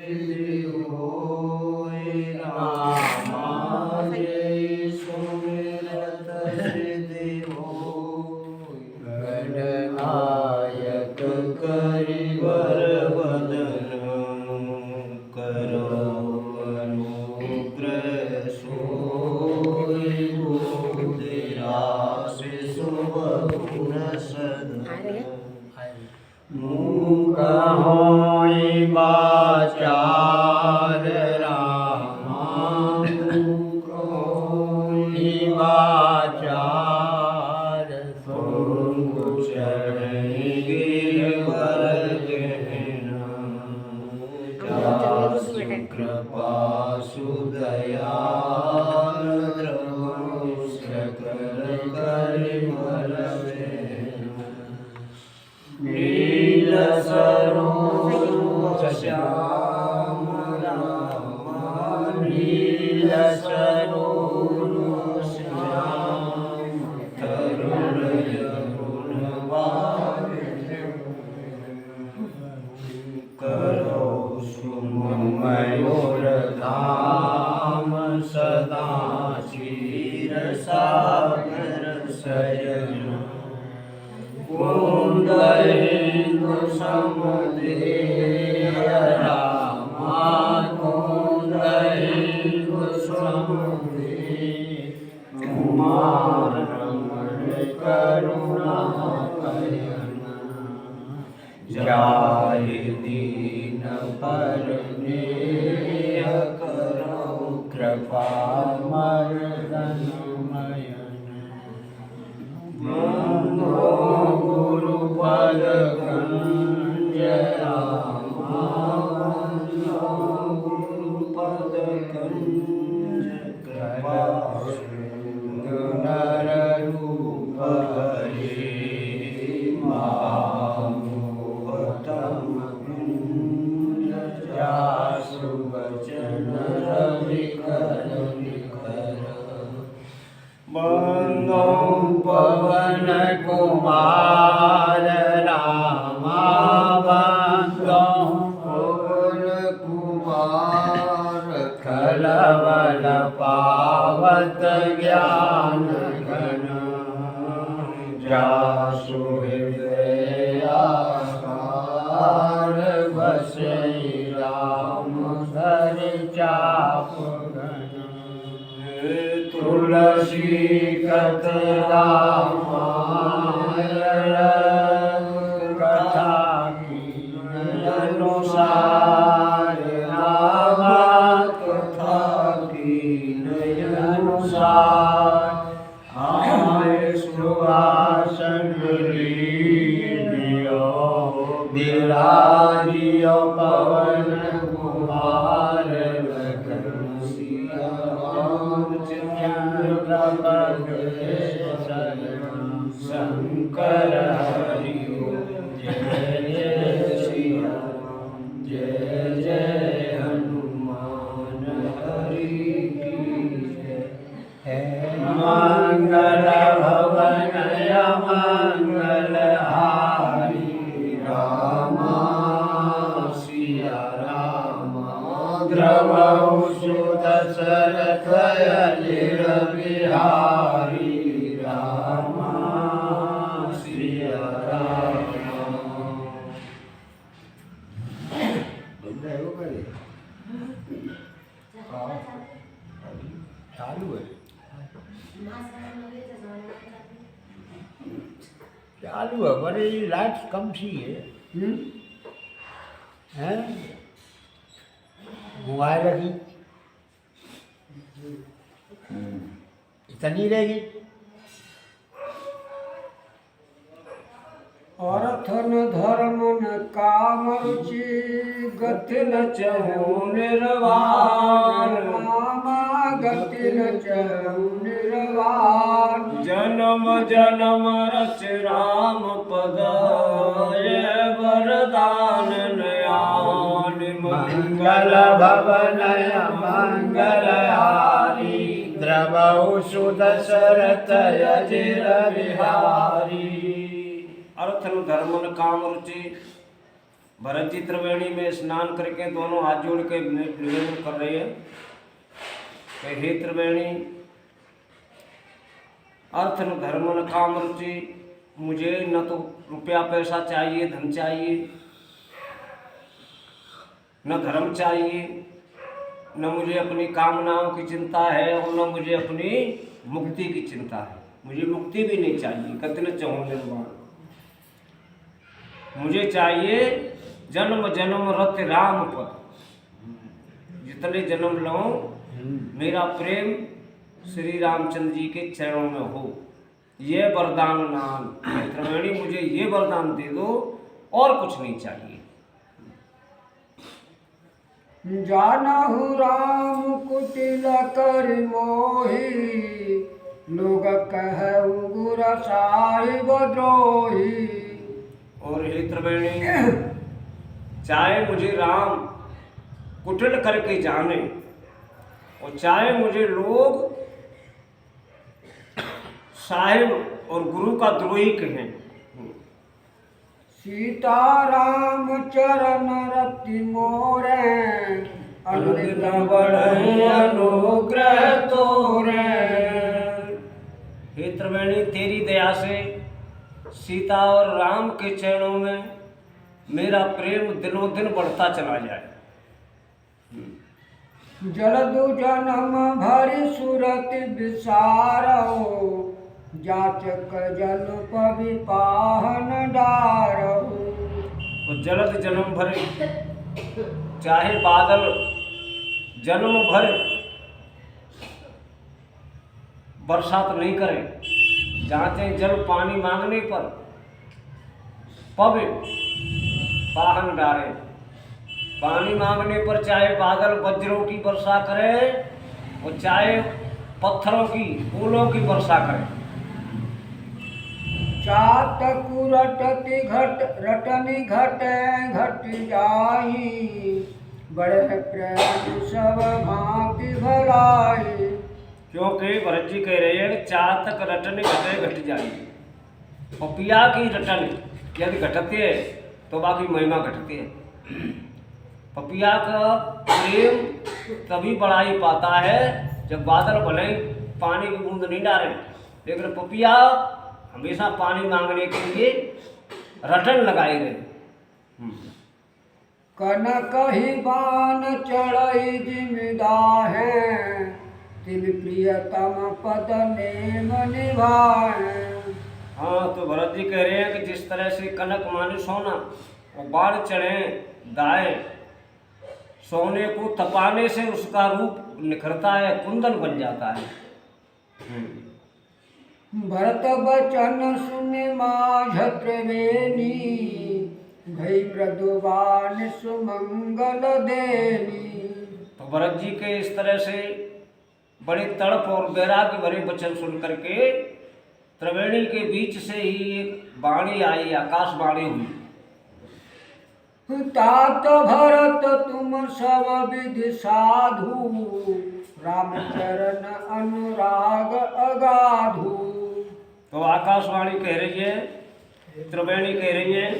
सिद्धि होय रामा जय सुमिरत सिद्धि होय गणनायक करिवर वदन करो अनुग्रह सोय तेरा शिशु बहु सदन मूका होय वाचार रामा मूका होय वाचार चरण गिरवर जहना कृपा सुदयाल सकल करिमल नील सरोज श्याम रामा नील सरोज श्याम तरुण यरुण करो सुमयूर धाम सदा क्षीर सागर शयन कुंदहिंदु समदेय रामा कुंदहिंदु समदेय कुमार रमण करुणा कयन जाहि दीन पर नेह करो कृपा मर्दन गुरुपद कुंज रामा गुरुपद कुंज कृपा नर रूप हरे महामोहतम कुंज जासु वचन रविकर निकर बंदो पवन कुमार रामा बंदो पवन कुमार खलबल पावत ज्ञान घन जासु हृदय आकार बसै राम हर चाप तुलसी रामायण कथा की अनुसार रामा कथा की अनुसार आय सुहासन लीजियो विराजियो पवन कुमार शंकर हरि जय जय श्री राम जय जय हनुमान हरि की जय मंगल भवन मंगल हारी रामा सिया रामा द्रवहु सुत सरथ अजिर बिहारी रामा सिया रामा चालू है चालू है पर ये लाइट कम सी है हैं मोबाइल की इतनी रहेगी अर्थ न धर्म न काम रुचि गति न चहु निर्वाण रामा गति न चहु निर्वाण जन्म जन्म रच राम पद वरदान नयान मंगल भवन मंगल हारी द्रवहु सुदशरथ अजिर बिहारी अर्थ न धर्म न काम रुचि भरत जी त्रिवेणी में स्नान करके दोनों हाथ जोड़ के निवेदन कर रहे हैं कि हे त्रिवेणी, अर्थ न धर्म न काम रुचि, मुझे न तो रुपया पैसा चाहिए, धन चाहिए, न धर्म चाहिए, न मुझे अपनी कामनाओं की चिंता है और न मुझे अपनी मुक्ति की चिंता है। मुझे मुक्ति भी नहीं चाहिए, कतन चाहूँ निर्वाण। मुझे चाहिए जन्म जन्म रत राम पद, जितने जन्म लो मेरा प्रेम श्री रामचंद्र जी के चरणों में हो। ये वरदान नाम त्रिवेणी, मुझे ये वरदान दे दो और कुछ नहीं चाहिए। जानहु राम कुटिल कर मोही, लोग कहु गुर साहिब द्रोही। और हे त्रिवेणी, चाहे मुझे राम कुटिल करके जाने और चाहे मुझे लोग साहिब और गुरु का द्रोही कहें, सीता राम चरण रति मोरे, अनुदिन बढ़े अनुग्रह तोरे। हे त्रिवेणी, तेरी दया से सीता और राम के चरणों में मेरा प्रेम दिनों दिन बढ़ता चला जाए। जलदु जन्म भरि सुरति विसारहु, जाचक जल पवि पाहन डारहु। तो जलद जन्म भर, चाहे बादल जन्म भर बरसात नहीं करे, जाते जल पानी मांगने पर पवि पाहन डारे। पानी मांगने पर चाहे बादल वज्रों की वर्षा करे और चाहे पत्थरों की फूलों की वर्षा करे। चातकु रटति घट रटनि घटे घट जाई, बड़े प्रेम सब भांति भलाई। क्योंकि भरत जी कह रहे हैं चातक रटन घटे घट जाई। पपिया की रटन यदि घटते है तो बाकी महिमा घटती है। पपिया का प्रेम तभी बढ़ाई पाता है जब बादल भले पानी की बूंद नहीं डाले, लेकिन पपिया हमेशा पानी मांगने के लिए रटन लगाए रहे। कनक ही बान चढ़ई जिमिदाहे, तिन प्रियतम पद नेम निभाए। हाँ, तो भरत जी कह रहे हैं कि जिस तरह से कनक माने सोना, वो बाढ़ चढ़े दाए, सोने को तपाने से उसका रूप निखरता है, कुंदन बन जाता है। भरत बचन सुनि माझ त्रिवेणी, भई मृदुवान सुमंगल देनी। तो भरत जी के इस तरह से बड़े तड़प और वैराग्य भरे वचन सुन करके त्रिवेणी के बीच से ही एक वाणी आई, आकाशवाणी हुई। तात भरत तुम सब विधि साधु, रामचरण अनुराग अगाधु। तो आकाशवाणी कह रही है, त्रिवेणी कह रही है,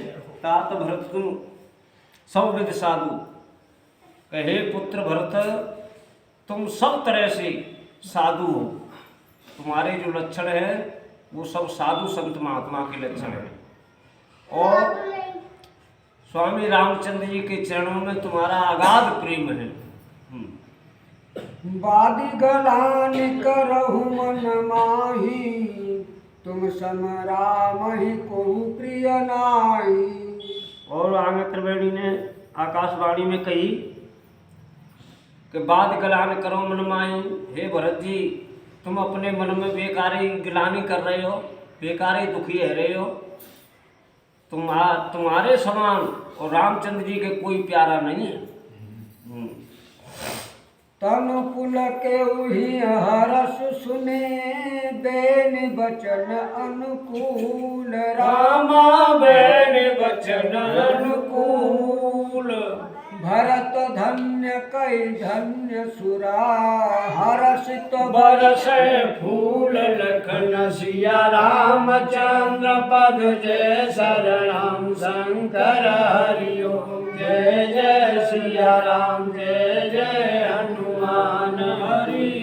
तात भरत तुम सब विधि साधु, कहे पुत्र भरत तुम सब तरह से साधु हो। तुम्हारे जो लक्षण है वो सब साधु संत महात्मा के लक्षण है। और स्वामी रामचंद्र जी के चरणों में तुम्हारा अगाध प्रेम है। वादी गलान करहु मन माही, तुम सम राम ही को प्रिय नाई। और आगे त्रिवेणी ने आकाशवाणी में कही कि बाद गलान करो मन माही। हे भरत जी, तुम अपने मन में बेकारी गिलानी कर रहे हो, बेकारी दुखी है रहे हो। तुम्हारे समान और रामचंद्र जी के कोई प्यारा नहीं है। तनु कुल के उही हरस सुने, बेन बचन अनुकूल। रामा बेन बचन अनुकूल। भरत धन्य कई धन्य सुरा हर्षित बरसे फूल लखन सिया रामचंद्र पद जय शरणम शंकर हरिओ जय जय सिया राम जय जय हनुमान हरि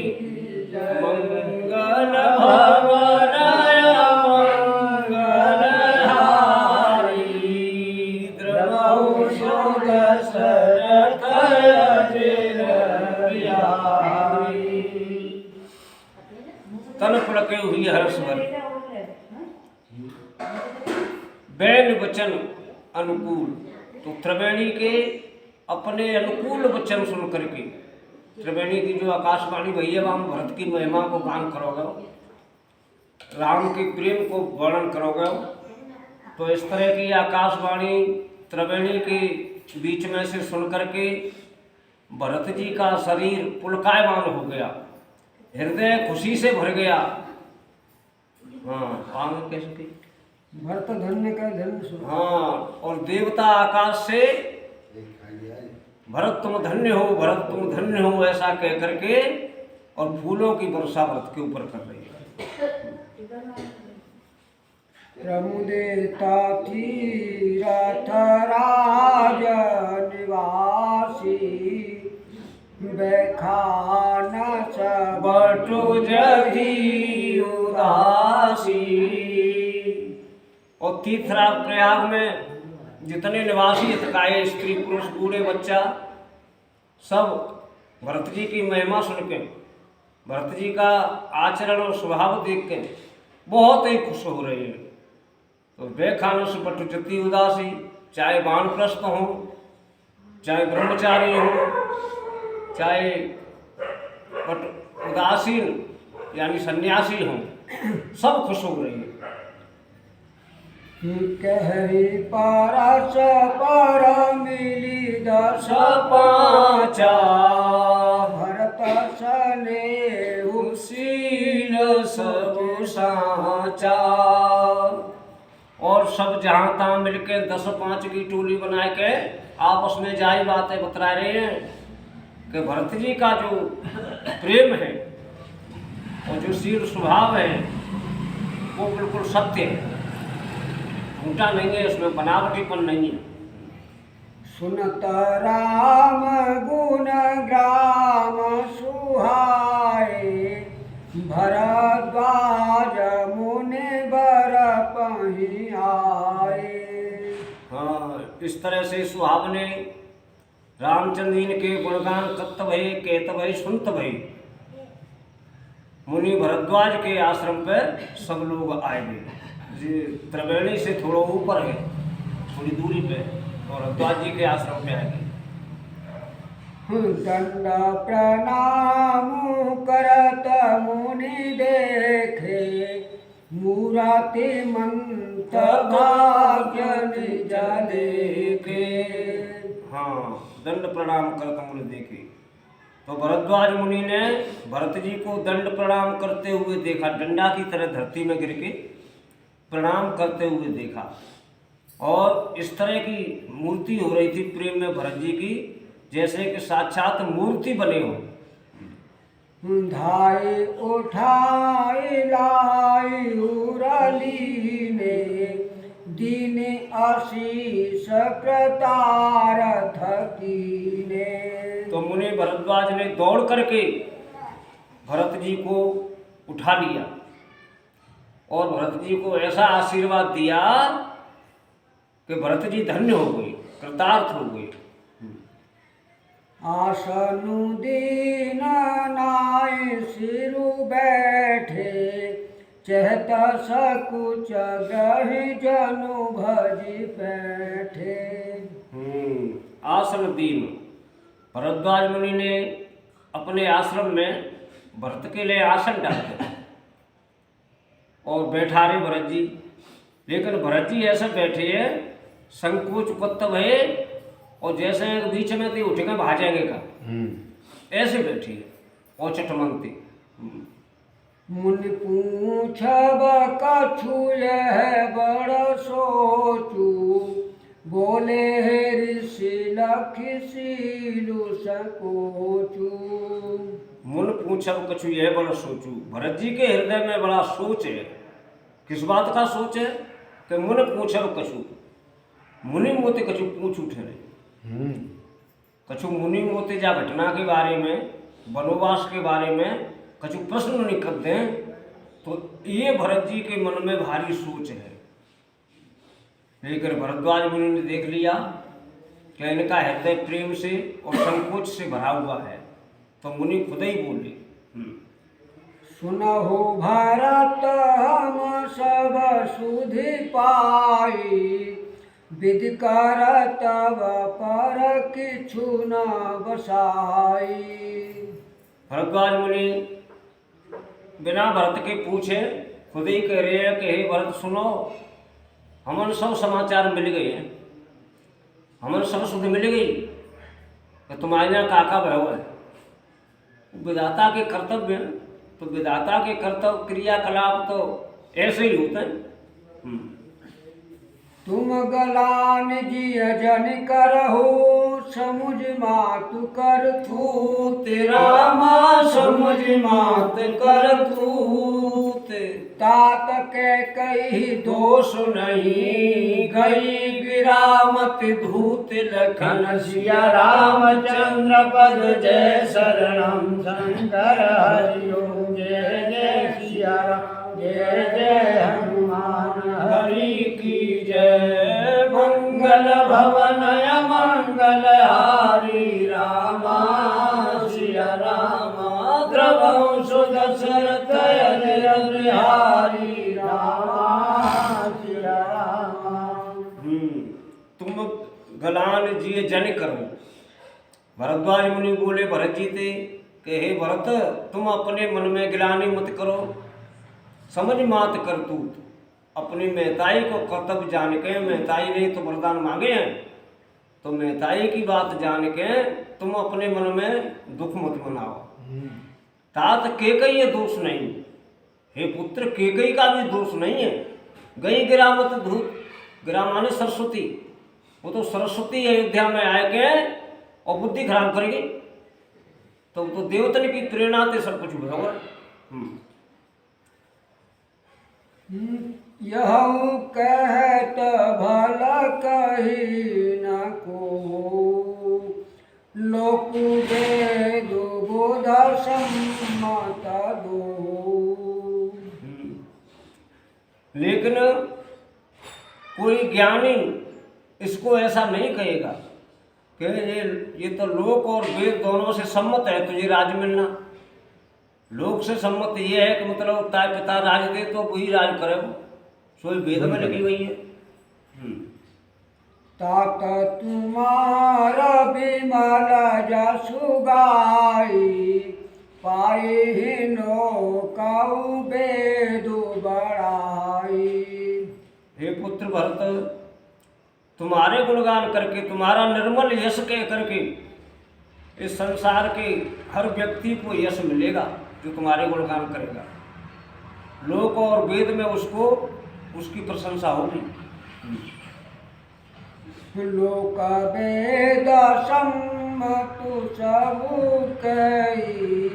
मंगल भवनय मंगल हारी द्रवहु सुदशरथ अजिर बिहारी। तन पुलके हुई हर्ष भरी बैन वचन अनुकूल। तो त्रिवेणी के अपने अनुकूल वचन सुन करके त्रिवेणी की जो आकाशवाणी भई है वहाँ भरत की महिमा को गान करोगे, राम के प्रेम को वर्णन करोगे। तो इस तरह की आकाशवाणी त्रिवेणी के बीच में से सुन करके भरत जी का शरीर पुलकायमान हो गया, हृदय खुशी से भर गया। हाँ आगे कैसे की? भरत धन्य कई धन्य सुरा। हाँ, और देवता आकाश से भरत तुम धन्य हो, भरत तुम धन्य हो ऐसा कह करके और फूलों की वर्षा भरत के ऊपर कर रही है। प्रमुदिता तीरथ राज निवासी बेखान सब बटु जगी उदासी। और तीर्थराज प्रयाग में जितने निवासी हितकाय स्त्री पुरुष बूढ़े बच्चा सब भरत जी की महिमा सुन के, भरत जी का आचरण और स्वभाव देख के बहुत ही खुश हो रहे हैं। तो बेखानस बटु जति उदासी, चाहे वानप्रस्थ हो, चाहे ब्रह्मचारी हो, चाहे उदासीन यानी सन्यासी हो, सब खुश हो रहे हैं। कही परस पर मिली दस पाचा भरत सने उसील सब साचा। और सब जहाँ तहाँ मिलके 10-5 की टोली बना के आपस में जाई बातें बतला रहे हैं कि भरत जी का जो प्रेम है और जो शील स्वभाव है वो बिल्कुल सत्य है, झूठा नहीं है, उसमें बनावटीपन नहीं है। सुनत राम गुण ग्राम सुहाए भरद्वाज मुनि बर पहि आए। हाँ, इस तरह से सुहावने रामचंद्र जी के गुणगान कत्त भई कहत भई सुनत भई मुनि भरद्वाज के आश्रम पर सब लोग आए गए। जी त्रिवेणी से थोड़ा ऊपर है, थोड़ी दूरी पे, और भरद्वाज जी के आश्रम पे आए गए। दंड प्रणाम करत मुनि देखे मूरति मंत भाग्य निज देखे। हाँ, दंड प्रणाम करत मुनि देखे। तो भरद्वाज मुनि ने भरत जी को दंड प्रणाम करते हुए देखा, डंडा की तरह धरती में गिर के प्रणाम करते हुए देखा। और इस तरह की मूर्ति हो रही थी प्रेम में भरत जी की, जैसे कि साक्षात मूर्ति बने हो। धाई उठाई लाई उरली ने दीन आशीष प्रतारथ कीने। तो मुनि भरद्वाज ने दौड़ करके भरत जी को उठा लिया और भरत जी को ऐसा आशीर्वाद दिया कि भरत जी धन्य हो गए, कृतार्थ हो गए। आसनु दीन नाय सिरु बैठे चहत सकुच गहि जनु भजी बैठे। आसन दीन, भरद्वाज मुनि ने अपने आश्रम में भरत के लिए आसन डाले और बैठा रहे भरत जी। लेकिन भरत जी ऐसे बैठे हैं संकोच पत्त भये और जैसे बीच में थे उठ के भाजेंगे का, ऐसे बैठी है और चटमंगती। मुनि पूछब कछु यह बड़ सोचू बोले हे ऋषि लखीसीलु सकोचू। मुन पूछब कछु यह बड़ा सोचू। भरत जी के हृदय में बड़ा सोच है। किस बात का सोच है कि मुन पूछब कछु, मुनि मोते कछु पूछ उठे। कछु मुनि मोते जा घटना के बारे में, वनवास के बारे में कछु प्रश्न नहीं कर दें, तो ये भरत जी के मन में भारी सोच है। लेकिन भरद्वाज मुनि ने देख लिया कि इनका हृदय प्रेम से और संकोच से भरा हुआ है, तो मुनि खुद ही बोले, सुनहु भरत हम सब सुधि पाई, विधि कर तब पर किछु न बसाई। भरद्वाज मुनि बिना भरत के पूछे खुद ही कह रहे हैं कि हे भरत सुनो, हमन सब समाचार मिल गए हैं, हमन सब सुध मिल गई कि तुम्हारे यहाँ काका भय है। विधाता के कर्तव्य, तो विधाता के कर्तव्य क्रियाकलाप तो ऐसे ही होते हैं। तुम गलान जिय जन करहु, समुझ मातु कर तू तेरा माँ समुझ मात कर तूत। तात के कही दोष नहीं गई गिरामत धूत। लखन सिया रामचंद्र पद जय शरणम शंकर हरिओम। जय जय सिया राम जय जय हनुमान हरि की जय। मंगल भवन मंगल हारी रामा सिया रामा। द्रवंश दशरथ बिहारी रामा सिया रामा। तुम गलान जिए जन करो। भरद्वाज मुनि बोले भरत जी थे कि हे भरत, तुम अपने मन में गिलानी मत करो, समझ मात करतूत। अपनी महताई को कर्तव्य जान के, महताई ने तो वरदान मांगे हैं, तो महताई की बात जान के तुम अपने मन में दुख मत मनाओ। तात केकई ये दोष नहीं, हे पुत्र केकई का भी दोष नहीं है। गई गिरामत धूत, गिरामाने सरस्वती, वो तो सरस्वती अयोध्या में आए के और बुद्धि खराब करेगी, तो देवतन की प्रेरणा से सब कुछ होगा। यह कहत भल कही न को, लोक वेद बोध सम्मत दो। लेकिन कोई ज्ञानी इसको ऐसा नहीं कहेगा कि ये तो लोक और वेद दोनों से सम्मत है, तुझे राज मिलना। लोक से सम्मत ये है कि मतलब ताय पिता राज दे तो वही राज करे, सोई वेद में लगी हुई है। तात तुम्हारा विमल जसु गाई, पाई नो काऊ वेदु बड़ाई। हे पुत्र भरत, तुम्हारे गुणगान करके, तुम्हारा निर्मल यश के करके इस संसार के हर व्यक्ति को यश मिलेगा जो तुम्हारे गुणगान करेगा। लोक और वेद में उसको उसकी प्रशंसा होगी। लोक वेद सम्मतु सबु कई,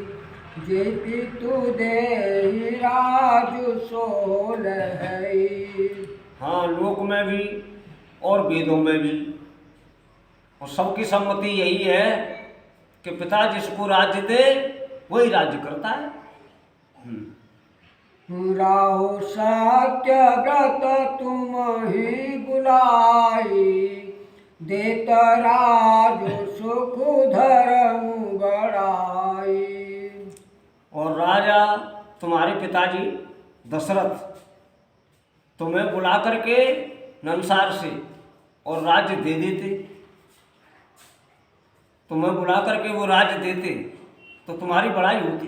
जे पितु देहि राजु सोल है। हाँ, लोक में भी और वेदों में भी, और सबकी सम्मति यही है कि पिता जिसको राज्य दे वही राज्य करता है। राहु सत्य व्रत तुम ही बुलाई, देत राजु सुख धर्म बड़ाई। और राजा तुम्हारे पिताजी दशरथ तुम्हें बुला करके नंसार से और राज्य दे देते, तुम्हें बुला करके वो राज्य देते तो तुम्हारी बड़ाई होती।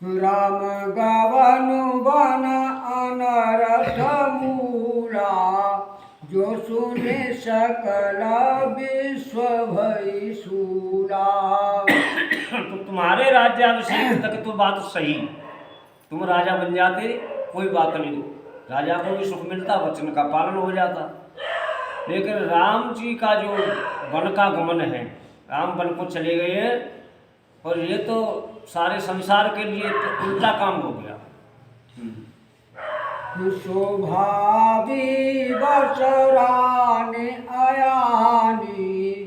राम गवन वन अनरथ मूला, जो सुने सकल विश्व भई सूला। तो तुम्हारे राज्याभिषेक तक तो बात सही, तुम राजा बन जाते कोई बात नहीं, राजा को भी सुख मिलता, वचन का पालन हो जाता। लेकिन राम जी का जो वन का गमन है, राम वन को चले गए हैं, और ये तो सारे संसार के लिए तो उल्टा काम हो गया। शोभावी बसराने आयानी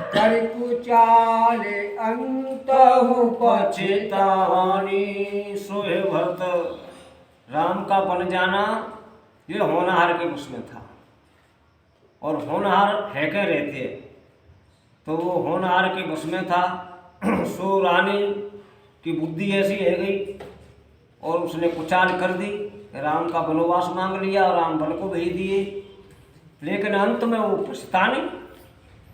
कर कुचाले अंतहु पचितानी। सोहे भरत, राम का बन जाना ये होनहार के वश में था, और होनहार है के रहते, तो वो होनहार के वश में था। सो रानी की बुद्धि ऐसी है गई और उसने कुचाल कर दी, राम का वनवास मांग लिया और राम वन को भेज दिए। लेकिन अंत में वो पछता नहीं,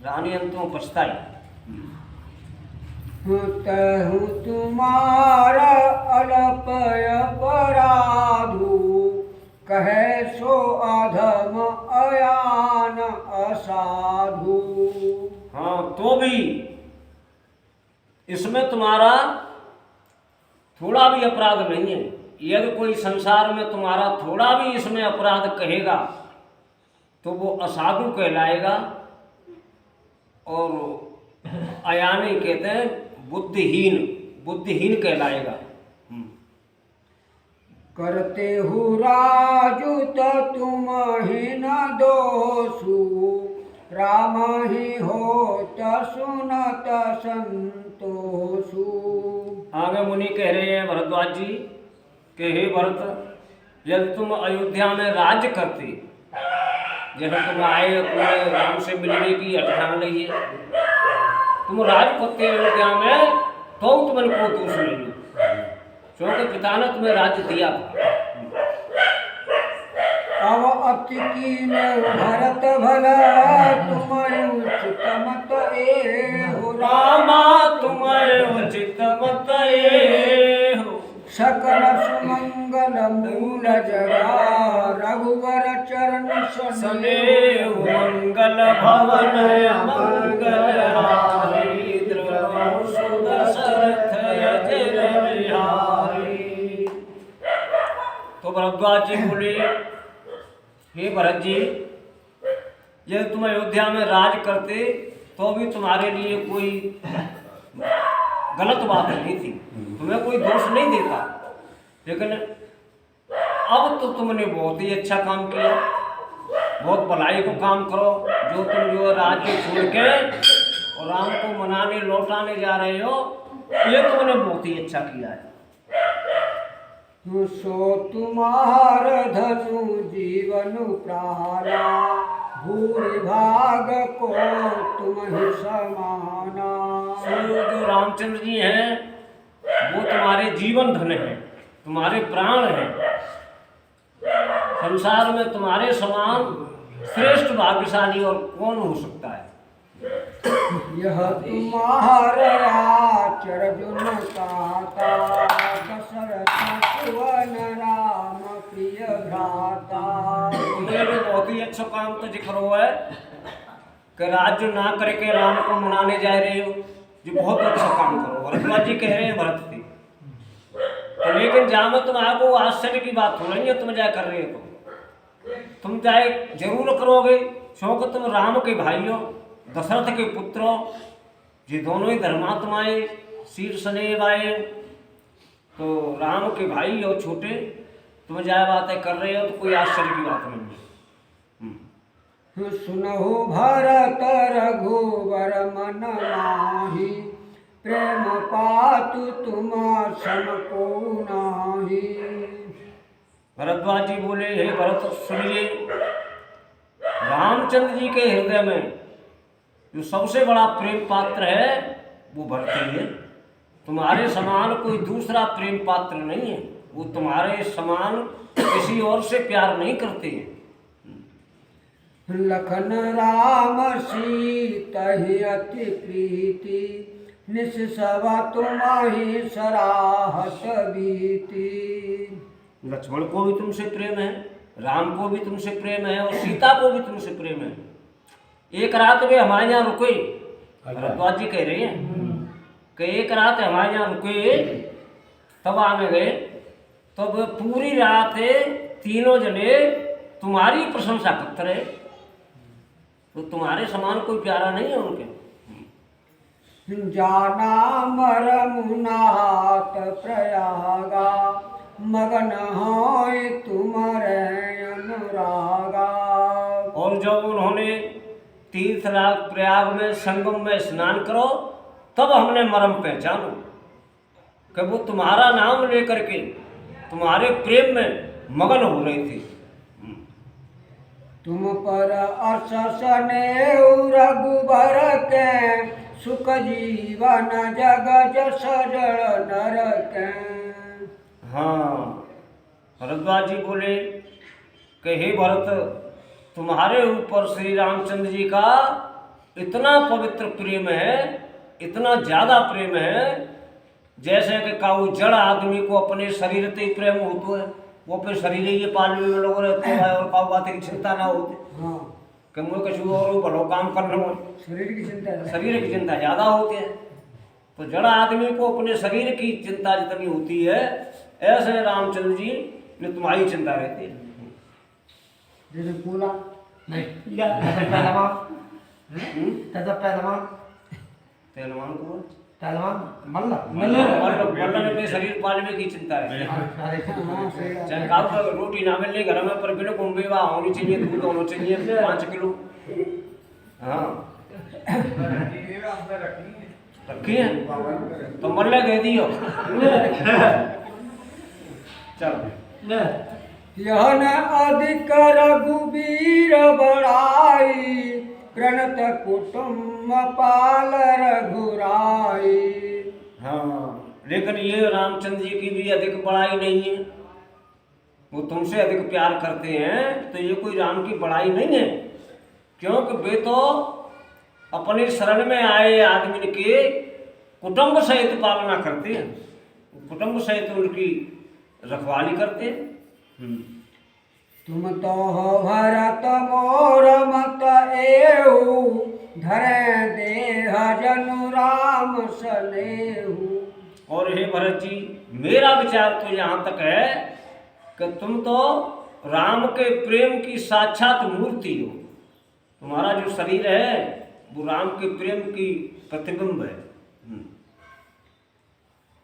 रानी अंत में पछताई। तहु तुम्हारा अलपय अपराधु कहे सो अधम अयान असाधु। हाँ, तो भी इसमें तुम्हारा थोड़ा भी अपराध नहीं है। यदि कोई संसार में तुम्हारा थोड़ा भी इसमें अपराध कहेगा तो वो असाधु कहलाएगा, और अयानी कहते हैं बुद्धिहीन, बुद्धिहीन कहलाएगा। करते हु राजु तुम ही न दोषु राम ही होत सुनत संतोषु। आगे मुनि कह रहे हैं भरद्वाज जी कि हे भरत, यदि तुम अयोध्या में राज्य करते, जैसे तुम आए अपने राम से मिलने की अठान ली है, तुम राज करते अयोध्या में, तो तुमको दोष नहीं, क्योंकि पिता ने तुम्हें राज्य दिया था। अब अति कीन भरत भला तुम्हें उचित मत एहो रामा, तुम्हें उचित मत एहो। सकल सुमंगल मूल जगा रघुवर चरण सने मंगल भवन मंगल हारी द्रव सुदशरथ अजर बिहारी। तो भरद्वाज जी बोले, हे भरत जी, यदि तुम अयोध्या में राज करते तो भी तुम्हारे लिए कोई गलत बात नहीं थी, तुम्हें कोई दोष नहीं देता। लेकिन अब तो तुमने बहुत ही अच्छा काम किया, बहुत भलाई को काम करो, जो तुम जो राज्य छोड़ के और राम को मनाने लौटाने जा रहे हो, ये तुमने बहुत ही अच्छा किया है। सो तुम्हार धनु जीवन प्राणा भूरि भाग को तुम ही समाना। जो रामचंद्र जी हैं वो तुम्हारे जीवन धन है, तुम्हारे प्राण हैं। संसार में तुम्हारे समान श्रेष्ठ भाग्यशाली और कौन हो सकता है। यह तुम्हारा आचर जुन कहता दशरथ सुवन राम प्रिय भ्राता। तुम्हें बहुत ही अच्छा काम तो जिक्र हुआ है कि राज्य ना करके राम को मनाने जा रहे हो, जो बहुत अच्छा काम करो। भरद्वाज जी कह रहे हैं भरत से, तो लेकिन जहाँ में तुम आपको आश्चर्य की बात हो रही है, तुम जाए कर रहे हो, तुम चाहे जरूर करोगे, क्योंकि तुम राम के भाई हो, दशरथ के पुत्र हो, ये दोनों ही धर्मात्माएं शीर्षनेव आए, तो राम के भाई हो छोटे, तुम जाए बातें कर रहे हो, तो कोई आश्चर्य की बात नहीं है। सुनहु भरत रघुवर मन माही प्रेम पातु तुम सम को नाही। भरद्वाज जी बोले, हे भरत सुनिए, रामचंद्र जी के हृदय में जो सबसे बड़ा प्रेम पात्र है वो भरत ही है। तुम्हारे समान कोई दूसरा प्रेम पात्र नहीं है, वो तुम्हारे समान किसी और से प्यार नहीं करते हैं। लखन राम सीता ही अति प्रीति निस्सवा तुम्हारी सराहत बीती। लक्ष्मण को भी तुमसे प्रेम है, राम को भी तुमसे प्रेम है, और सीता को भी तुमसे प्रेम है। एक रात वे हमारे यहाँ रुके, भरद्वाज जी कह रहे हैं कि एक रात हमारे यहाँ रुके, तब आने गए, तब पूरी रात तीनों जने तुम्हारी प्रशंसा करते रहे। तो तुम्हारे समान कोई प्यारा नहीं है उनके। जाना मरमुनात प्रयागा मगन होय तुम्हारे अनुरागा। और जब उन्होंने तीर्थराज प्रयाग में संगम में स्नान करो तब हमने मरम पहचानो कि वो तुम्हारा नाम लेकर के तुम्हारे प्रेम में मगन हो रही थी। तुम पर अससने रघुबर के सुख जीवन जग जस जड़ नर के। हाँ, भरद्वाज जी बोले कि हे भरत, तुम्हारे ऊपर श्री रामचंद्र जी का इतना पवित्र प्रेम है, इतना ज़्यादा प्रेम है, जैसे कि काऊ जड़ आदमी को अपने शरीर से ही प्रेम होता है, वो अपने शरीर ही पालने में लोग रहते हैं और काऊ बात की चिंता ना होती। हाँ, कि मुझे कछु और भलो काम करना हो, शरीर की चिंता है। शरीर की चिंता ज़्यादा होती है। तो जड़ आदमी को अपने शरीर की चिंता जितनी होती है, ऐसे रामचंद्र जी ने तुम्हारी चिंता रहती है। जैसे पूला नहीं पहलवान को मल्ल ने अपने शरीर पालने की चिंता है। हाँ, सही बात। चाहे काऊ का रोटी ना मिलने घर में पर बिना कुंभे वहाँ होनी चाहिए, दूध होना चाहिए 5 किलो। हाँ, रखी है तो मल्ले दे दियो। चलो, यह न अधिक रघुबीर बड़ाई प्रणत कुटुम्ब पाल रघुराई। हाँ, लेकिन ये रामचंद्र जी की भी अधिक बड़ाई नहीं है। वो तुमसे अधिक प्यार करते हैं तो ये कोई राम की बड़ाई नहीं है, क्योंकि वे तो अपने शरण में आए आदमी के कुटुंब सहित पालना करते हैं, कुटुंब सहित उनकी रखवाली करते हैं। तुम तो हो भरत मोर मत एहु धरे देह जनु राम सनेहु। और हे भरत जी, मेरा विचार तो यहाँ तक है कि तुम तो राम के प्रेम की साक्षात मूर्ति हो। तुम्हारा जो शरीर है वो राम के प्रेम की प्रतिबिंब है।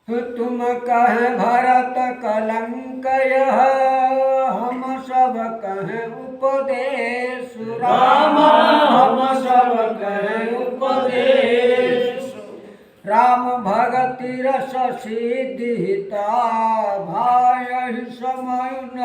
तुम कह भरत कलंक यह हम सब कह उपदेश राम हम सब कह उपदेश। राम भगति रस सिद्धिता भाई समय न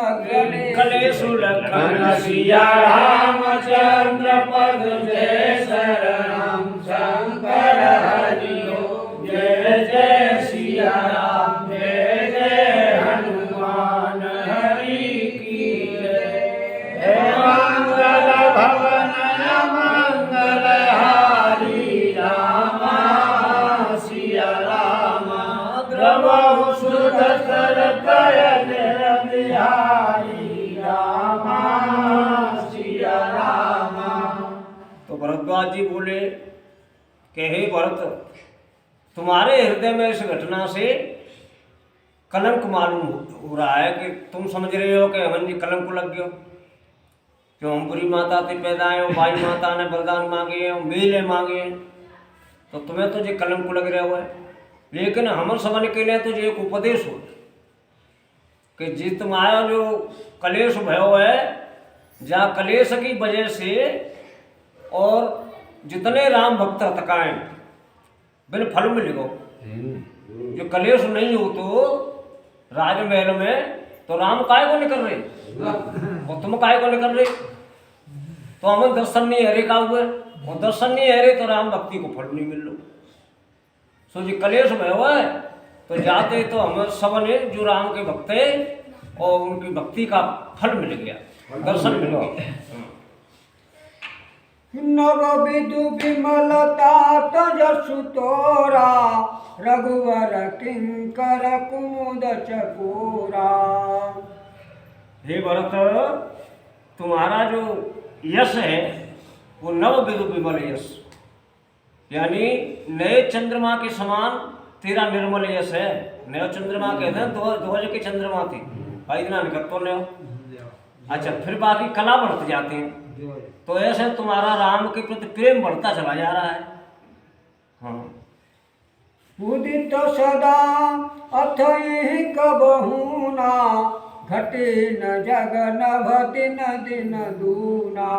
कलेश लखन सिया रामचंद्र पद जय शरणम शंकर हरिओ जय जय सिया राम जय जय हनुमान हरि की जय। मंगल भवन मंगल हारी रामा सिया रामा द्रवहु सुत सरतयन बिहारी रामा सिया रामा। तो भरद्वाज जी बोले कि हे भरत, तुम्हारे हृदय में इस घटना से कलंक मालूम हो रहा है कि तुम समझ रहे हो कि हमन जी कलंक लग गयो, क्यों हम बुरी माता से पैदा आए हो, बाई माता ने वरदान मांगे हैं, मेले मांगे हैं, तो तुम्हें तो ये कलंक लग रहा हुआ है। लेकिन हम समझ के लिए तो ये एक उपदेश हो कि जिस तुम्हारा जो कलेश भयो है, जहाँ कलेश की वजह से और जितने राम भक्त हतकाएं बिन फल मिलेगो। जो कलेश नहीं हो तो राजमहल में तो राम काय को निकल रहे और तुम काय को निकल रहे, तो हमें दर्शन नहीं हरे का हुए और दर्शन नहीं हरे तो राम भक्ति को फल नहीं मिल लो। सो जी कलेश में हुआ है तो जाते तो हम सब ने जो राम के भक्त है और उनकी भक्ति का फल मिल गया, दर्शन मिल गया। नव विदु विमलता तजसु तोरा रघुवर किंकर कुमुद चकोरा। हे भरत, तुम्हारा जो यश है वो नव विदु विमल यश, यानी नए चंद्रमा के समान तेरा निर्मल यश है। नए चंद्रमा कहते हैं ध्वज के चंद्रमा थे भाई ना निकट तो नयो। अच्छा, फिर बाकी कला बढ़ते जाते हैं। तो ऐसे तुम्हारा राम के प्रति प्रेम बढ़ता चला जा रहा है। हाँ, उदित सदा अथहि कबहू ना, घटे न जग नभ दिन दिन दूना।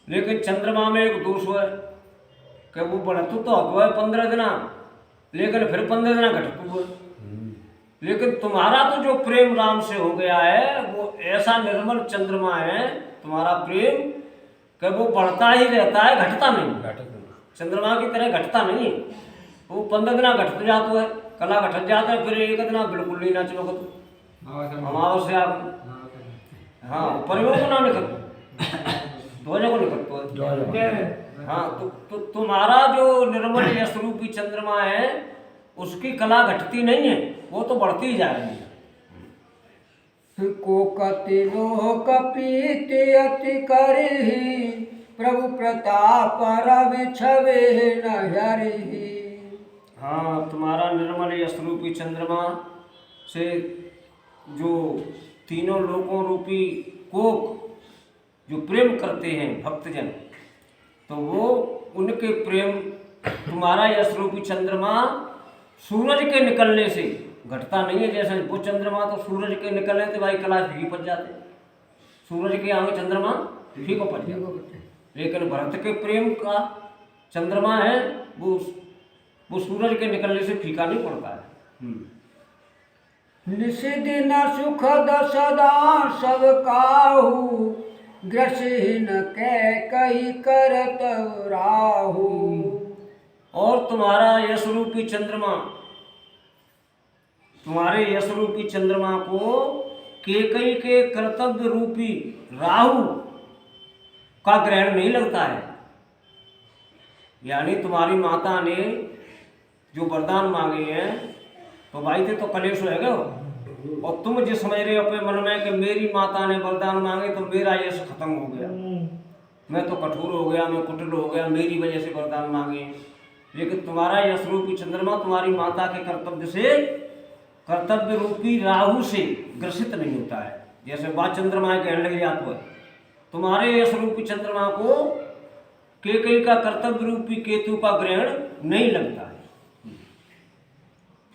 लेकिन चंद्रमा में एक दोष है कि वो बढ़तु तो है 15 दिना, लेकिन फिर 15 दिना घटतु है। लेकिन तुम्हारा तो जो प्रेम राम से हो गया है वो ऐसा निर्मल चंद्रमा है तुम्हारा प्रेम कि वो बढ़ता ही रहता है, घटता नहीं। चंद्रमा की तरह घटता नहीं है, वो 15 दिना घटते जाता है, कला घट जाता है, फिर एक दिना बिल्कुल नहीं ना चमकत अमावस्या। हाँ, परिवार को ना निकल ध्वजा को निकलता है। हाँ, तो तुम्हारा जो निर्मल यश रूपी चंद्रमा है उसकी कला घटती नहीं है, वो तो बढ़ती ही जा रही है। को कति लोक प्रीति अति करहि, प्रभु प्रताप रवि छवे न हरिहि। हाँ, तुम्हारा निर्मल यश रूपी चंद्रमा से जो तीनों लोकों रूपी कोक जो प्रेम करते हैं भक्तजन, तो वो उनके प्रेम तुम्हारा यश रूपी चंद्रमा सूरज के निकलने से घटता नहीं है। जैसे वो चंद्रमा तो सूरज के निकलने से भाई कला फीकी पड़ जाते, सूरज के आगे चंद्रमा फीको पड़ जाते। लेकिन भरत के प्रेम का चंद्रमा है वो सूरज के निकलने से फीका नहीं पड़ता है। निषिदिन सुखद सदा सब काहू, ग्रसहीन कै कही करत राहु। और तुम्हारा यश रूपी चंद्रमा, तुम्हारे यश रूपी चंद्रमा को केकई के कर्तव्य रूपी राहु का ग्रहण नहीं लगता है। यानी तुम्हारी माता ने जो वरदान मांगे हैं तो भाई थे तो कलेश हो गए, और तुम जो समझ रहे हो अपने मन में कि मेरी माता ने वरदान मांगे तो मेरा यश खत्म हो गया, मैं तो कठोर हो गया, मैं कुटिल हो गया, मेरी वजह से वरदान मांगे। लेकिन तुम्हारा यश रूपी चंद्रमा तुम्हारी माता के कर्तव्य रूपी राहु से ग्रसित नहीं होता है। जैसे बात चंद्रमा कहने लग जाता है, तुम्हारे यश रूपी चंद्रमा को केकई का कर्तव्य रूपी केतु का ग्रहण नहीं लगता है।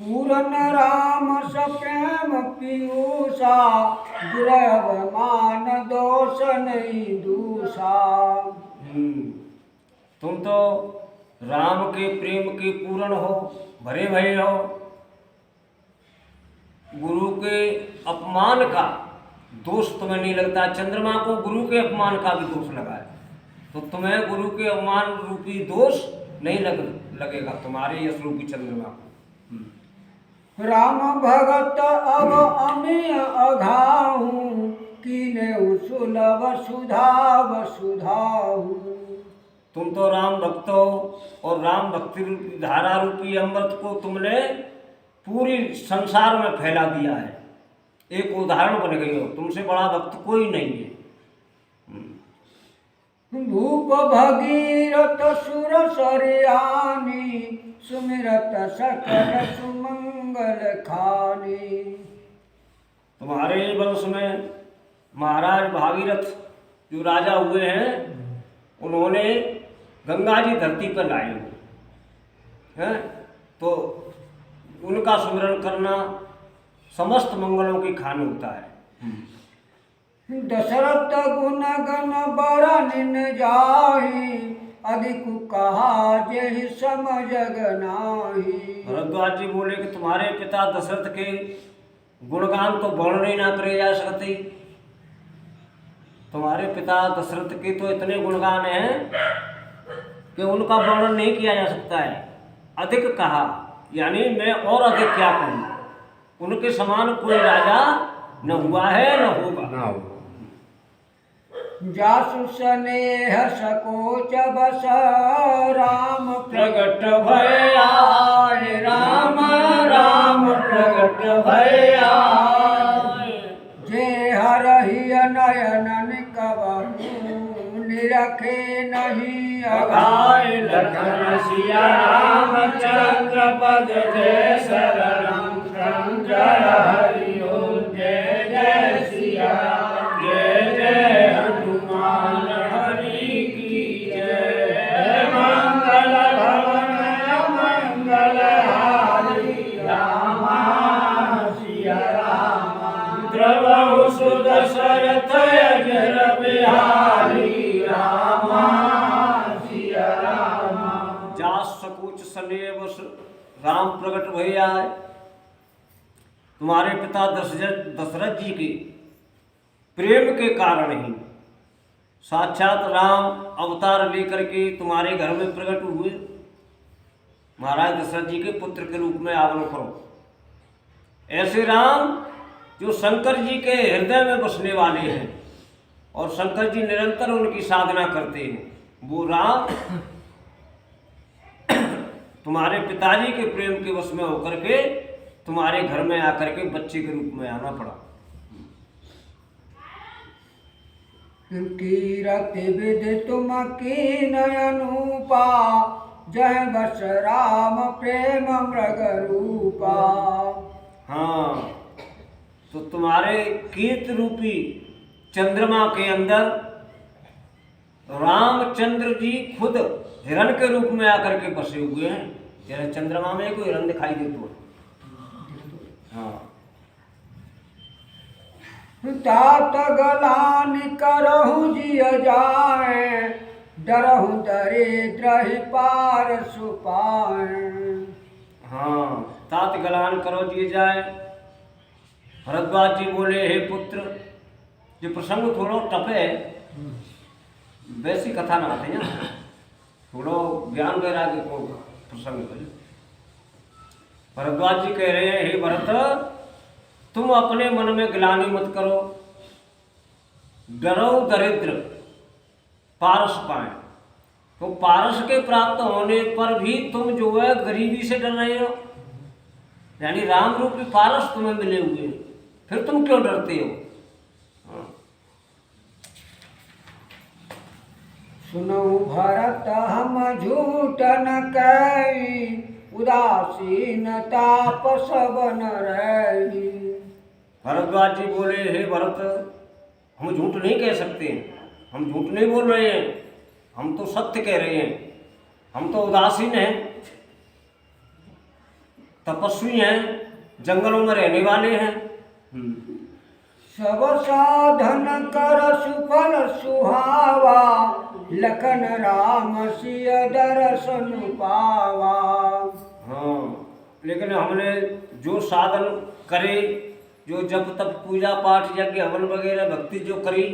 पूरन राम सप्रेम पीयूषा, दुर्लभ मान दोष नहीं दूषा। तुम तो राम के प्रेम के पूर्ण हो, भरे भरे हो, गुरु के अपमान का दोष तुम्हें नहीं लगता। चंद्रमा को गुरु के अपमान का भी दोष लगा है, तो तुम्हें गुरु के अपमान रूपी दोष नहीं लगेगा तुम्हारे यश रूपी चंद्रमा को। राम भगत अब अमीय अघाहू, कीने सुलभ सुधा वसुधाहू। तुम तो राम भक्त हो, और राम भक्ति रूपी धारा रूपी अमृत को तुमने पूरी संसार में फैला दिया है, एक उदाहरण बन गई हो, तुमसे बड़ा भक्त कोई नहीं है। भूप भगीरथ सुर सरियानी, सुमिरत सकल सुमंगल खानी। तुम्हारे वंश में महाराज भागीरथ जो राजा हुए हैं, उन्होंने गंगा जी धरती पर लाए हैं, तो उनका सुमिरन करना समस्त मंगलों की खान होता है। दशरथ गुण गण बरन जाहि, अधिक कहा जेहि सम जग नाही। भरद्वाज जी बोले कि तुम्हारे पिता दशरथ के गुणगान तो वर्णन ही ना करे जा सकते। तुम्हारे पिता दशरथ के तो इतने गुणगान हैं कि उनका वर्णन नहीं किया जा सकता है। अधिक कहा यानी मैं और अधिक क्या कहूँ, उनके समान कोई राजा न हुआ है न होगा। जासु स्नेह सकोच बस, राम प्रगट भय आए, राम राम प्रगट भय आए। जे हरहि नयन कबहू, निरखे नहीं अघाय। लखन सिया रामचंद्र पद जय शरणम, शंकर हरि ओम। जय जय सिया, जय जय हनुमान। राम प्रकट भई आए तुम्हारे पिता दशरथ जी के प्रेम के कारण ही साक्षात राम अवतार लेकर के तुम्हारे घर में प्रकट हुए। महाराज दशरथ जी के पुत्र के रूप में आगमन करो। ऐसे राम जो शंकर जी के हृदय में बसने वाले हैं और शंकर जी निरंतर उनकी साधना करते हैं, वो राम तुम्हारे पिताजी के प्रेम के वश में होकर के तुम्हारे घर में आकर के बच्चे के रूप में आना पड़ा। कीरति विधि तुम की नयनूपा, जय बस राम प्रेम मृग रूपा। हाँ, तो तुम्हारे कीर्ति रूपी चंद्रमा के अंदर रामचंद्र जी खुद हिरण के रूप में आकर के बसे हुए हैं। जरा चंद्रमा में कोई हिरण दिखाई दे तो हाँ। तात गलान करहु जिय जाए, डरहु दरिद्र ही पार सुपाए। हाँ, तात गलान करो जिय जाए। भरद्वाज जी बोले, हे पुत्र, जो प्रसंग थोड़ो टपे वैसी कथा ना आते ना, थोड़ो ज्ञान वैराग्य को प्रसंग करें। भरद्वाज जी कह रहे हैं, हे भरत, तुम अपने मन में ग्लानि मत करो, डरो दरिद्र पारस पाए। तो पारस के प्राप्त होने पर भी तुम जो है गरीबी से डर रहे हो, यानी राम रूपी पारस तुम्हें मिले हुए, फिर तुम क्यों डरते हो? सुनो भरत हम झूठ न कही, उदासीन ताप सब न रही। भरद्वाज जी बोले, हे भरत, हम झूठ नहीं कह सकते, हम झूठ नहीं बोल रहे हैं, हम तो सत्य कह रहे हैं। हम तो उदासीन हैं, तपस्वी हैं, जंगलों में रहने वाले हैं। सब साधन कर सुफल सुहावा, लखन राम सिय दर्शन पावा। हाँ, लेकिन हमने जो साधन करे, जो जब तक पूजा पाठ यज्ञ हवन वगैरह भक्ति जो करी,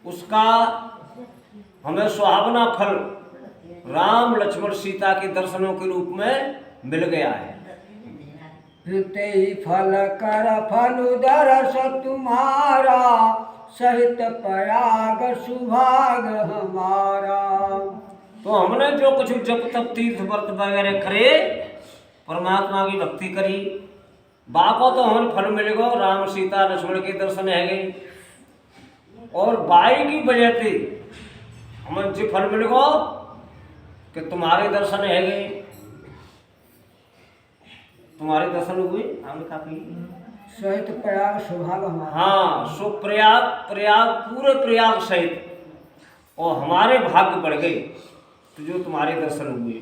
उसका हमें सुहावना फल राम लक्ष्मण सीता के दर्शनों के रूप में मिल गया है। ते फल कर फल दरस तुम्हारा, सहित प्रयाग सुभाग हमारा। तो हमने जो कुछ जब तक तीर्थ व्रत वगैरह करे, परमात्मा की भक्ति करी, बाको तो हमें फल मिलेगा, राम सीता लक्ष्मण के दर्शन है गए, और बाई की वजह से हमें जो फल मिलेगा कि तुम्हारे दर्शन है गए, तुम्हारे दर्शन हुए हमें काफी। सहित प्रयाग सुभाग हमारा। हाँ, सो प्रयाग पूरे प्रयाग सहित और हमारे भाग्य बढ़ गए, तो जो तुम्हारे दर्शन हुए।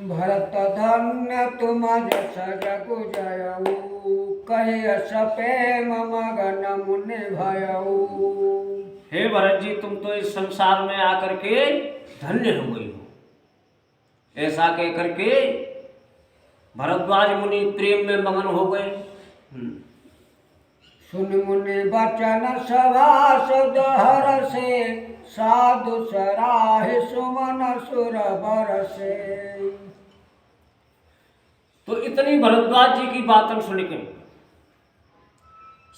भरत धन्य तुम जस जगु जयऊ, कहे सपेम मगन मुनि भयऊ। हे भरत जी, तुम तो इस संसार में आकर के धन्य हो गई हो। ऐसा कह करके भरद्वाज मुनि प्रेम में मगन हो गए। सुन मुनि बचन सभासद हरसे, साधु सराहि सुमन सुर बरसे। तो इतनी भरद्वाज जी की बातें सुन के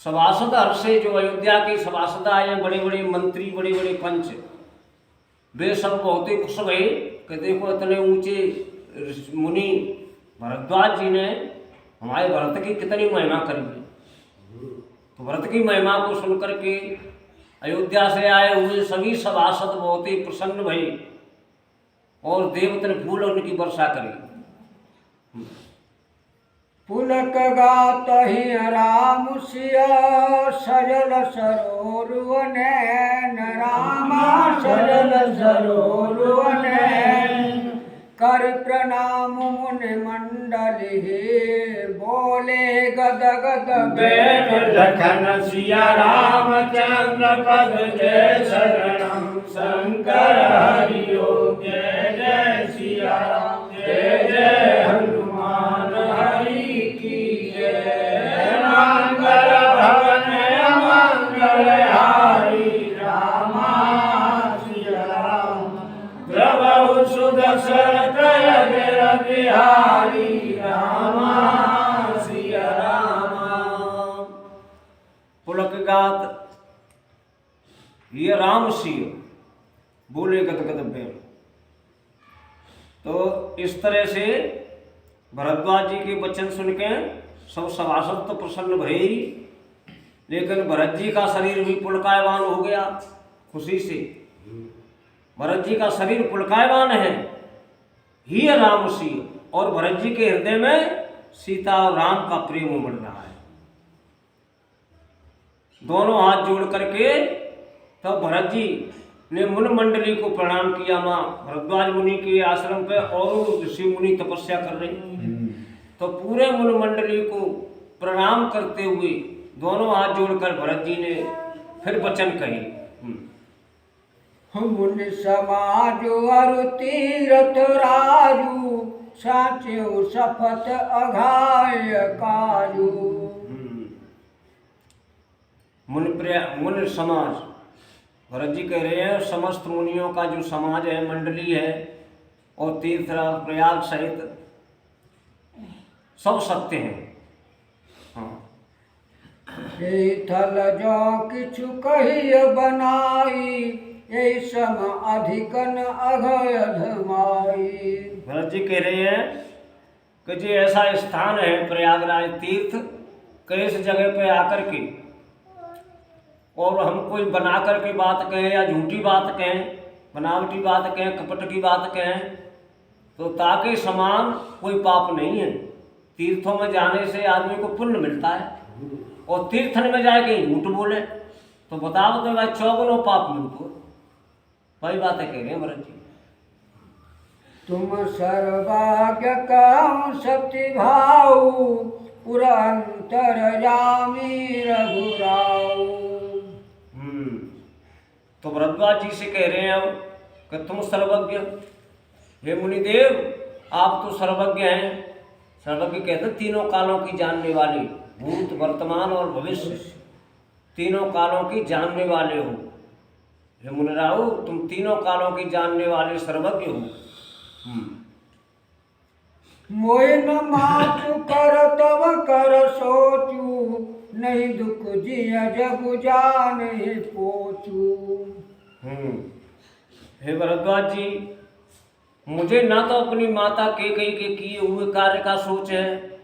सभासद हर्षे, जो अयोध्या के सभासद आए, बड़े बड़े मंत्री, बड़े बड़े पंच, वे सब बहुत ही खुश भये कि देखो इतने ऊंचे मुनि भरद्वाज जी ने हमारे भरत की कितनी महिमा करी है। तो भरत की महिमा को सुनकर के अयोध्या से आए हुए सभी सभासद बहुत ही प्रसन्न भये और देवता ने फूल उनकी वर्षा करी। पुलक गात ही राम सिया, सजल सरोरुव नैन। रामा सजल सरोरुव नैन, कर प्रणाम मुनि मंडली। बोले गद गद बैठ लखन सिया रामचंद्र पद जय शरणम। शंकर हरि ओम जय जय सिया राम, जय जय हनुमान। बिहारी रामा सिया रामा। पुलक गात ये राम सिय बोले गदगद बेल। तो इस तरह से भरद्वाज जी के वचन सुन के सब सभासद तो प्रसन्न भये, लेकिन भरत जी का शरीर भी पुलकायमान हो गया खुशी से। भरत जी का शरीर पुलकायमान है, ही राम सी, और भरत जी के हृदय में सीता और राम का प्रेम उमड़ रहा है। दोनों हाथ जोड़ करके तब भरत जी ने मुनि मंडली को प्रणाम किया। माँ भरद्वाज मुनि के आश्रम पे और ऋषि मुनि तपस्या कर रहे हैं, तो पूरे मुनि मंडली को प्रणाम करते हुए दोनों हाथ जोड़कर भरत जी ने फिर वचन कहे। मुनि समाज अरु तीरथ राजू, साचो सपथ अघाय काजू। मुनि समाज, भरत जी कह रहे हैं समस्त मुनियों का जो समाज है, मंडली है, और तीर्थराज प्रयाग सहित सब सत्य हैं। हाँ, थल जो किछु कहिय बनाई, यही सम अधिकन अघय धमाई। भरत जी कह रहे हैं कि जी ऐसा स्थान है प्रयागराज तीर्थ, कि इस जगह पे आकर के और हम कोई बना करके बात कहें या झूठी बात कहें, बनावटी बात कहें, कपट की बात कहें, तो ताकि समान कोई पाप नहीं है। तीर्थों में जाने से आदमी को पुण्य मिलता है, और तीर्थन में जाए कहीं झूठ बोले तो बताओ तो भाई 54 पाप मिलते। वही बातें कह रहे हैं भरत जी। तुम सर्वाज्ञ कहूँ सत्य भाऊ, पुरंतर जामी रघुराऊ। तो भरद्वाज जी से कह रहे हैं अब कि तुम सर्वज्ञ, हे मुनिदेव आप तो सर्वज्ञ हैं। सर्वज्ञ कहते हैं तीनों कालों की जानने वाले, भूत वर्तमान और भविष्य तीनों कालों की जानने वाले हो। हे मुनिराऊ तुम तीनों कालों की जानने वाले सर्वज्ञ हो। मोहि न मातु कर तब कर सोचू, नहीं दुख जिय जग जान पोचू। हे भरद्वाज जी, मुझे ना तो अपनी माता कैकेयी के किए हुए कार्य का सोच है,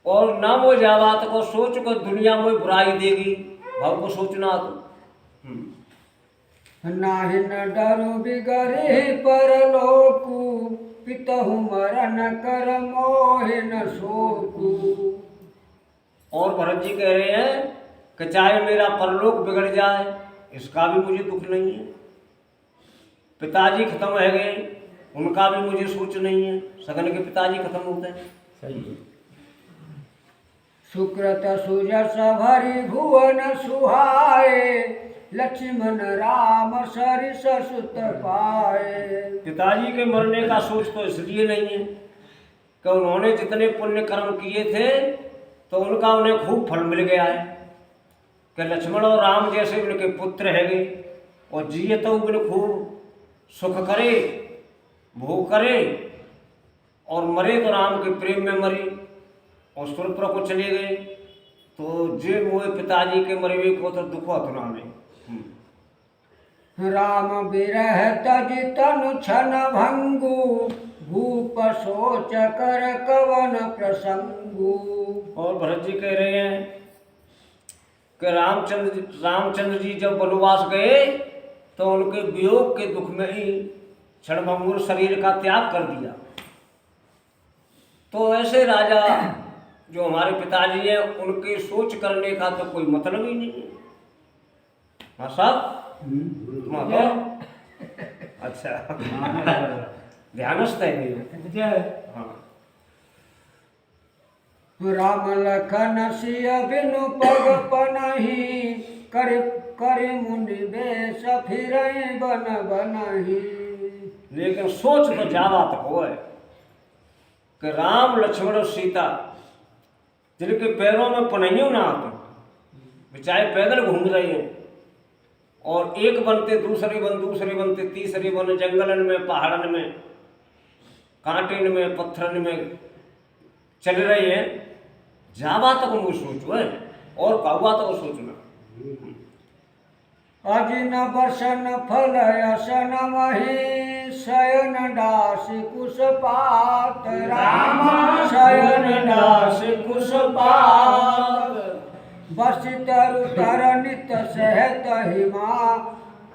और ना वो जावात को सोच को दुनिया में बुराई देगी, भाव को सोचना तो। नाहि न डरो बिगरे परलोकु, पितहु मरण कर मोहि न शोकु। और भरत जी कह रहे हैं कि चाहे मेरा परलोक बिगड़ जाए इसका भी मुझे दुख नहीं है, पिताजी खत्म हो गए उनका भी मुझे सोच नहीं है, सगन के पिताजी खत्म होते हैं। सही है। सुकृत सुजस भरि भुवन सुहाए, लक्ष्मण राम सरिस सुत पाए। पिताजी के मरने का सोच तो इसलिए नहीं है कि उन्होंने जितने पुण्य कर्म किए थे तो उनका उन्हें खूब फल मिल गया है, कि लक्ष्मण और राम जैसे उनके पुत्र है गए, और जिए तो उन्हें खूब सुख करे भोग करे, और मरे तो राम के प्रेम में मरे और सुरपुर को चले गए। तो जे मोए पिताजी के मरे हुए को तो दुख होता में। राम बिरह तज तनु छन भंगु, भूप सोच कर कवन प्रसंगु। और भरत जी कह रहे हैं कि रामचंद्र जी जब वनवास गए तो उनके वियोग के दुख में ही क्षणभंगुर शरीर का त्याग कर दिया। तो ऐसे राजा जो हमारे पिताजी हैं उनके सोच करने का तो कोई मतलब ही नहीं है। हाँ साहब अच्छा ध्यानस्थ है। हाँ राम लखन सिय बिनु पग पनहि, कर मुनि बेश फिरहि बन बनहि। लेकिन सोच तो जावा तक हो है कि राम लक्ष्मण और सीता जिनके पैरों में पनहियों ना आते, बेचारे पैदल घूम रहे हैं, और एक बनते दूसरे बनते तीसरे बन जंगलन में पहाड़न में, कांटिन में पत्थरन में चल रहे हैं, जावा तक वो सोचो है और कावा तक सोचना। अजिन बसन फल असन मही शयन दास कुश पात राम शयन दास कुश पात बसित रुतर नित सहत हिमा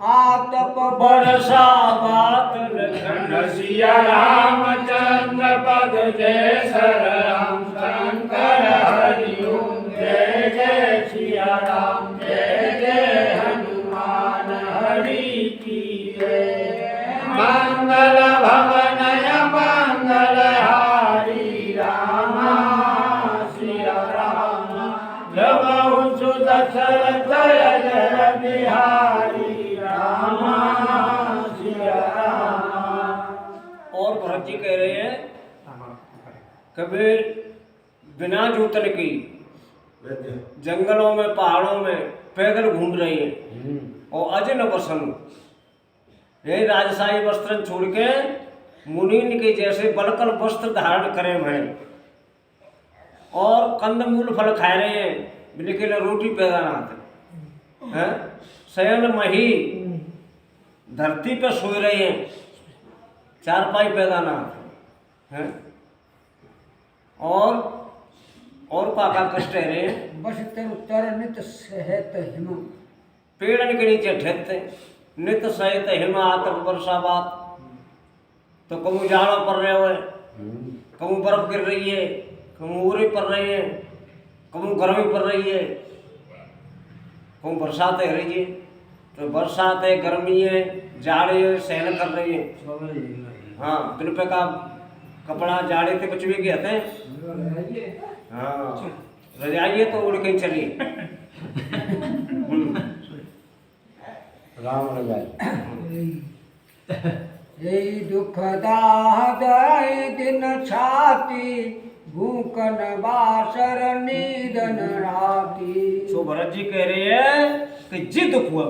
आतप बरसा बात लखन सिया रामचंद्र पद जय सर राम शंकर हरि ओम जय जय सिया राम जय जय हनुमान हरि की जय। मंगल भवनय मंगल हारी रामा सिया राम जब सुत दशरथ जय बिहारी रामा सिया राम। और भरत जी कह रहे हैं कभी बिना जूतन की जंगलों में पहाड़ों में पैदल घूम रही है और अजन बसन यही राजशाही वस्त्र छोड़ के मुनीन के जैसे बलकल वस्त्र धारण करे हैं और कंदमूल फल खा रहे हैं, लेकिन रोटी पैदा ना आते हैं। शयन मही धरती पे सोए रहे हैं, चारपाई पैदा ना आते हैं। और का कष्ट है रे बसित रुतर नित सहत हिमा पेड़न के नीचे ठहरते नित सहित हिमा आतप वर्षा बात। तो कहूँ जाड़ो पड़ रहे हो, कहूँ बर्फ गिर रही है, कहूँ ओरे पड़ रही है, कहूँ गर्मी पड़ रही है, कहूँ बरसात है रही है। तो बरसात है, गर्मी है, जाड़े है, सहन कर रही है। हाँ दिन पे का कपड़ा जाड़े थे बच भी गए थे। हाँ रजाइए तो उड़ के चलिए। राम रजाई यही दुखदाई दिन छाती भूकन बासर नीदन राती। सो भरत जी कह रहे हैं कि जिद हुआ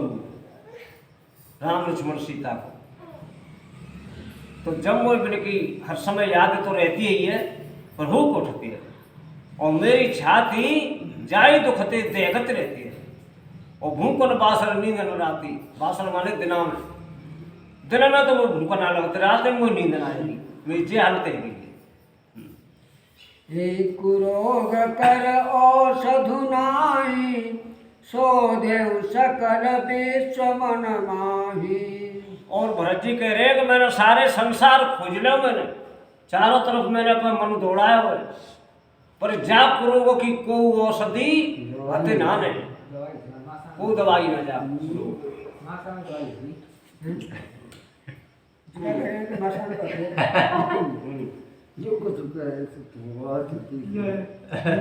राम लक्ष्मण सीता को, तो जब वो की हर समय याद तो रहती ही है पर हो को उठती है और मेरी छाती जाई दुखते देखत रहती है और भूकन बासर नींद न राती। बासर माने दिना में तो वो भूकन आ लगते, रात में वो नींद ना आएगी, मेरी जे हालत है। एक रोग कर औषधु नाहि सो देव सकल विश्व मन माही। और भरत जी कह रहे हैं कि मैंने सारे संसार खोज लिया, मैंने चारों तरफ मैंने अपना मन दौड़ाया हुआ है, पर जा रोगों की को औषधि आते ना नहीं, वो दवाई ना जा।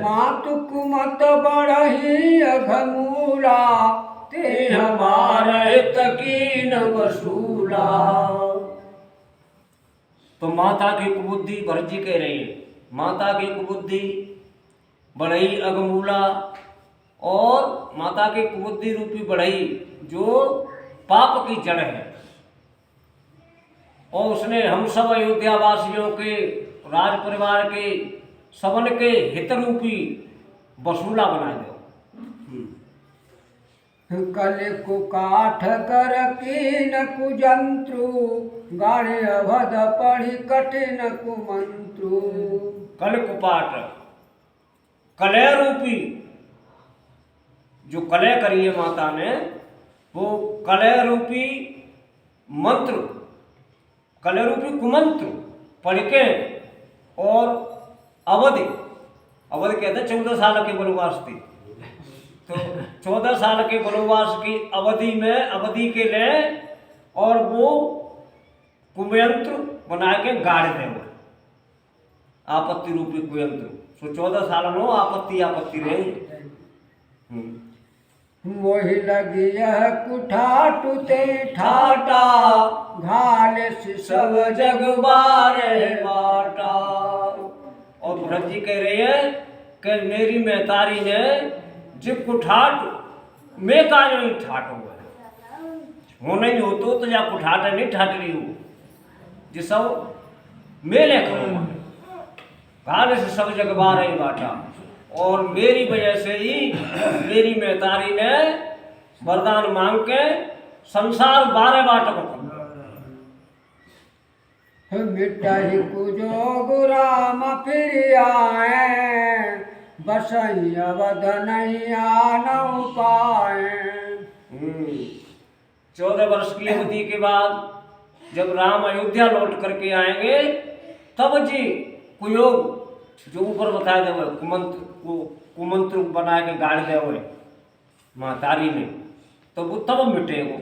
मातुक मत बढ़ही अघमूला ते हमारे तकीन वसूला। तो माता की कुबुद्धि भरत जी कह रही है, माता की कुबुद्धि बढ़ई अगमूला, और माता की कुबुद्धि रूपी बढ़ई जो पाप की जड़ है, और उसने हम सब अयोध्या वासियों के राज परिवार के सबन के हित रूपी वसूला बना दो। कल कुकाठ कर कीन कुजंत्रु गाणे अवध पढ़ी कठिन कुमंत्रु। कल कुपाट कलय रूपी जो कलय करी है माता ने, वो कलय रूपी मंत्र, कलय रूपी कुमंत्र पढ़ के, और अवधि कहते 14 साल के वनवास थी, तो 14 साल के वनवास की अवधि में अवधि के लिए और वो कुमयंत्र बना के गाड़ दे हुए आपत्ति रूपी कुयंत्र। सो 14 साल में आपत्ति रहे। मोहि लगी यह कुठाटुते ठाटा घाले सब जग बारे बाटा। और भरत जी कह रहे हैं कि मेरी महतारी ने जिब कुठाट में का नहीं ठाट हुआ हो नहीं हो तो या कुठाट नहीं ठाट रही हो जिस मेले करो, घाले से सब जग बारह बाटा। और मेरी वजह से ही मेरी महतारी ने वरदान मांग के संसार 12 बाटों को मिटाई कुजोग राम फिर आए, बसई अवध नहीं आन पाए। 14 वर्ष की अवधि के बाद जब राम अयोध्या लौट करके आएंगे तब जी कुयोग जो ऊपर बताए दे कुमंत्र बना के गाड़ दे हुए महतारी ने, तो वो तब मिटे वो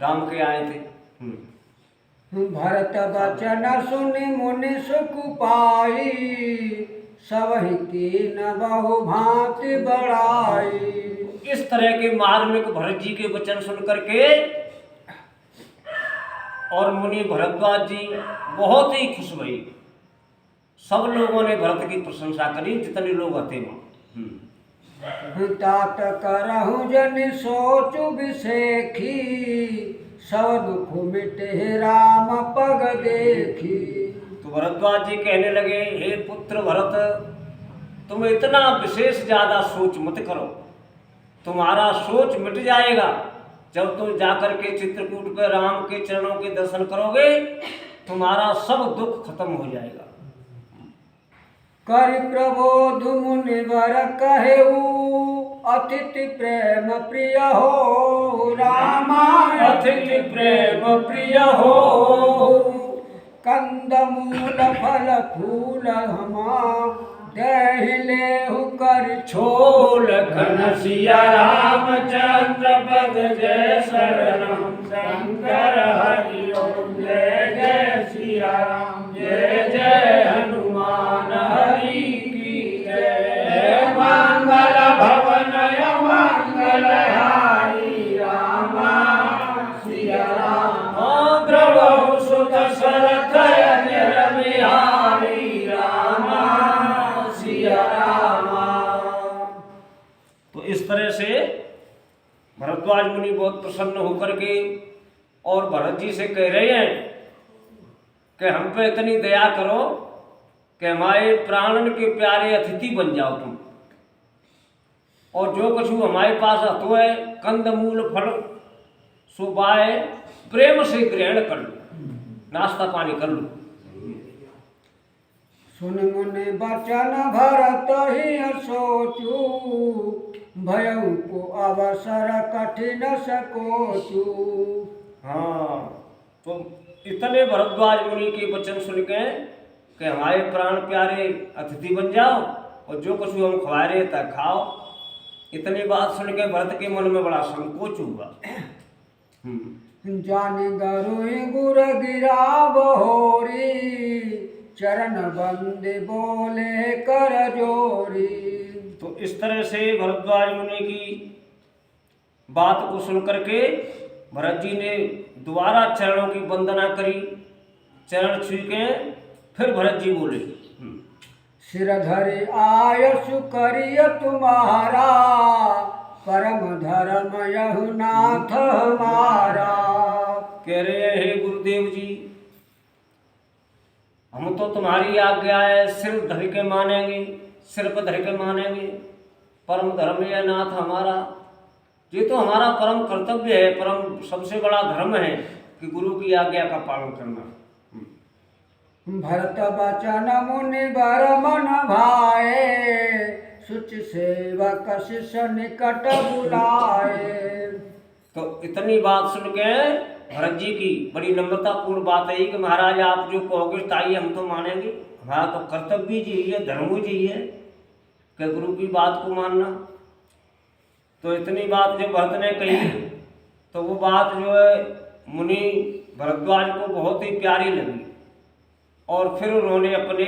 राम के आए थे। भरत बचन सुनि मुनि सुख पाई, सबहि कीन बहु भांति बढ़ाई। इस तरह के मार्मिक भरत जी के वचन सुन करके और मुनि भरद्वाज जी बहुत ही खुश हुई। सब लोगों ने भरत की प्रशंसा करी, जितने लोग आते वहां। तात करहु जन सोचु विसेखी, सब दुख मिटे राम पग देखी। तो भरद्वाज जी कहने लगे, हे पुत्र भरत, तुम इतना विशेष ज्यादा सोच मत करो, तुम्हारा सोच मिट जाएगा जब तुम जाकर के चित्रकूट पे राम के चरणों के दर्शन करोगे, तुम्हारा सब दुख खत्म हो जाएगा। कर प्रबोध मुनि वर कहेऊ, अतिथि प्रेम प्रिय हो रामा। अतिथि प्रेम प्रिय हो, कंद मूल फल फूल हमा, देहि लेहु कर छोल घन सिया रामचंद्र पद जय शरणम शंकर हरि ओम। जय जय सिया राम, जय जय हनुमान हरि की जय। मंगल भवन मंगल हारी रामा सिया राम। द्रवहु सुत सरथ बिहारी रामा सिया रामा। तो इस तरह से भरद्वाज मुनि बहुत प्रसन्न होकर के और भरत जी से कह रहे हैं कि हम पे इतनी दया करो कि हमारे प्राणन के प्यारे अतिथि बन जाओ तुम, और जो कुछ हमारे पास हतो है कंद मूल फल सुबाए प्रेम से ग्रहण कर लो, नाश्ता पानी कर लो। सुन मुनि बचन भरत ही सोचू, भयऊ को अवसर कठिन सकोचू। हाँ, तो इतने भरद्वाज मुनि के वचन सुन के कि हमारे प्राण प्यारे अतिथि बन जाओ और जो कुछ हम खवा रहे था खाओ। इतनी बात सुन के भरत के मन में बड़ा संकोच हुआ। जाने गरुई गुर गिरा बहोरी, चरण बंदे बोले कर जोरी। तो इस तरह से भरद्वाज मुनि की बात को सुन करके भरत जी ने दोबारा चरणों की वंदना करी, चरण छू के फिर भरत जी बोले, सिर धरि आयसु करिय तुम्हारा, परम धर्म यहु नाथ हमारा। कह रहे हे गुरुदेव जी, हम तो तुम्हारी आज्ञा है सिर धर के मानेंगे, सिर पर धर के मानेंगे। परम धर्म यह नाथ हमारा, ये तो हमारा परम कर्तव्य है, परम सबसे बड़ा धर्म है कि गुरु की आज्ञा का पालन करना। भरत बचन मुनि बर मन भाए, सुच सेवक शिष्य निकट बुलाए। तो इतनी बात सुन के भरत जी की बड़ी नम्रतापूर्ण बात है कि महाराज आप जो कहोगे ताई हम तो मानेंगे, हमारा तो कर्तव्य जी है, धर्म जी है कि गुरु की बात को मानना। तो इतनी बात जब भरत ने कही तो वो बात जो है मुनि भरद्वाज को बहुत ही प्यारी लगी, और फिर उन्होंने अपने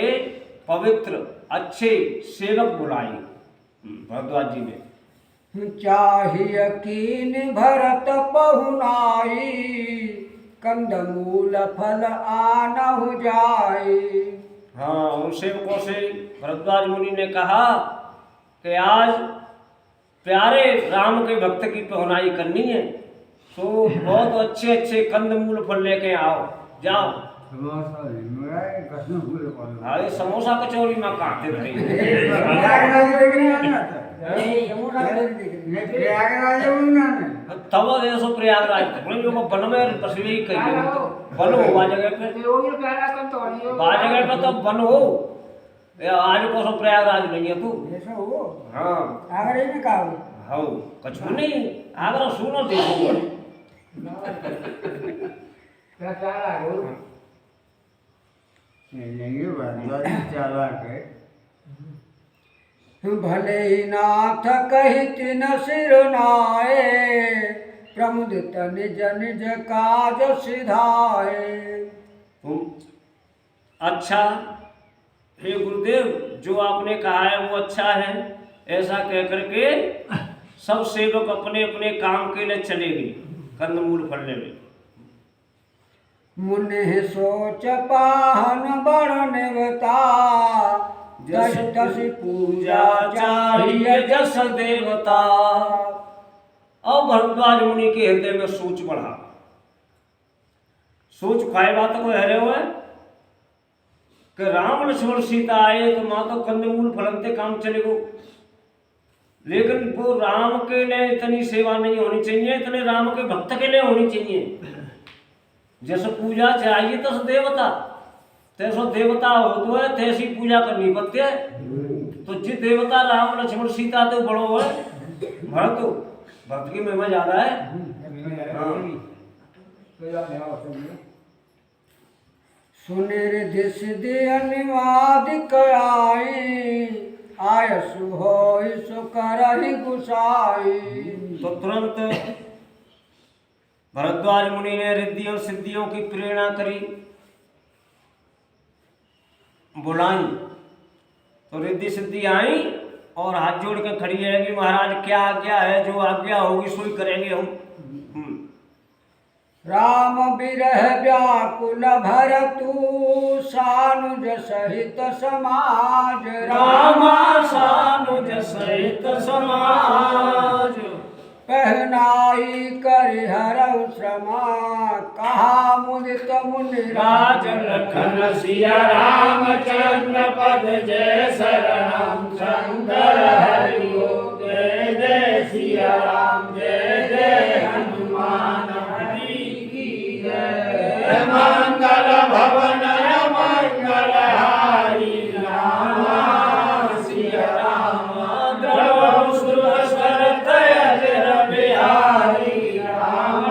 पवित्र अच्छे सेवक बुलाए भरद्वाज जी ने। चाहिए कीन भरत पहुनाई, कंदमूल फल आनहु जाई। हाँ, उन सेवकों से भरद्वाज मुनि ने कहा कि आज प्यारे राम के भक्त की पहुनाई करनी है, तो बहुत अच्छे अच्छे कंदमूल फल लेके आओ, जाओ हाँ ये समोसा कचौड़ी में काटते रहे तब ऐसो प्रयागराज बोले जो वन में पसली कही वन हो बा जगह पे बा जगह पे तो वन हो आज को सो प्रयागराज नहीं है तू ऐसा हो हाँ आगरे में का हो हाँ कछु नहीं आगरा सुनो देखो भले ही नाथ कहित न सिर नाए प्रमुदित निज निज काज सिधाए। अच्छा हे गुरुदेव जो आपने कहा है वो अच्छा है ऐसा कह करके सब सेवक अपने अपने काम के लिए चले गए कंदमूल फलने में। मुनि सोच पाहन बड़ निवता दस दस पूजा चाहिए जस देवता। अब भरद्वाज मुनि के हृदय में सोच बढ़ा। सोच खाए बात को हरे हुए कि राम लक्ष्मण सीता आए तो माँ तो कंदमूल फलनते काम चले गो, लेकिन वो राम के लिए इतनी सेवा नहीं होनी चाहिए, इतने राम के भक्त के लिए होनी चाहिए। जैसे पूजा चाहिए तस देवता तैसो देवता हो तो है तैसी पूजा करनी पड़ती है। तो जिस देवता राम लक्ष्मण सीता तो बड़ो है भरत भक्त की महिमा ज्यादा है। सुनिर्धि सिद्धि अनिवादिक आई आयसु होय सु करहि गुसाई। तो तुरंत भरद्वाज मुनि ने रिद्धियों सिद्धियों की प्रेरणा करी, बुलाई तो रिद्धि सिद्धि आई और हाथ जोड़ के खड़ी है कि महाराज क्या आज्ञा है, जो आज्ञा होगी सोई करेंगे हम। राम बिरह व्याकुल भरतु सानुज सहित समाज। रामा सानुज सहित समाज पहनाई कर हरऊ श्रमा कहा मुदित मुनि राज लखन सिया रामचंद्र पद जय शरणम शंकर हरि ओम। जय जय सिया राम जय जय हनुमान हरि की जय। मंगल भवन मंगल हारी राम सिया राम द्रव सुरसरत अजर बिहारी राम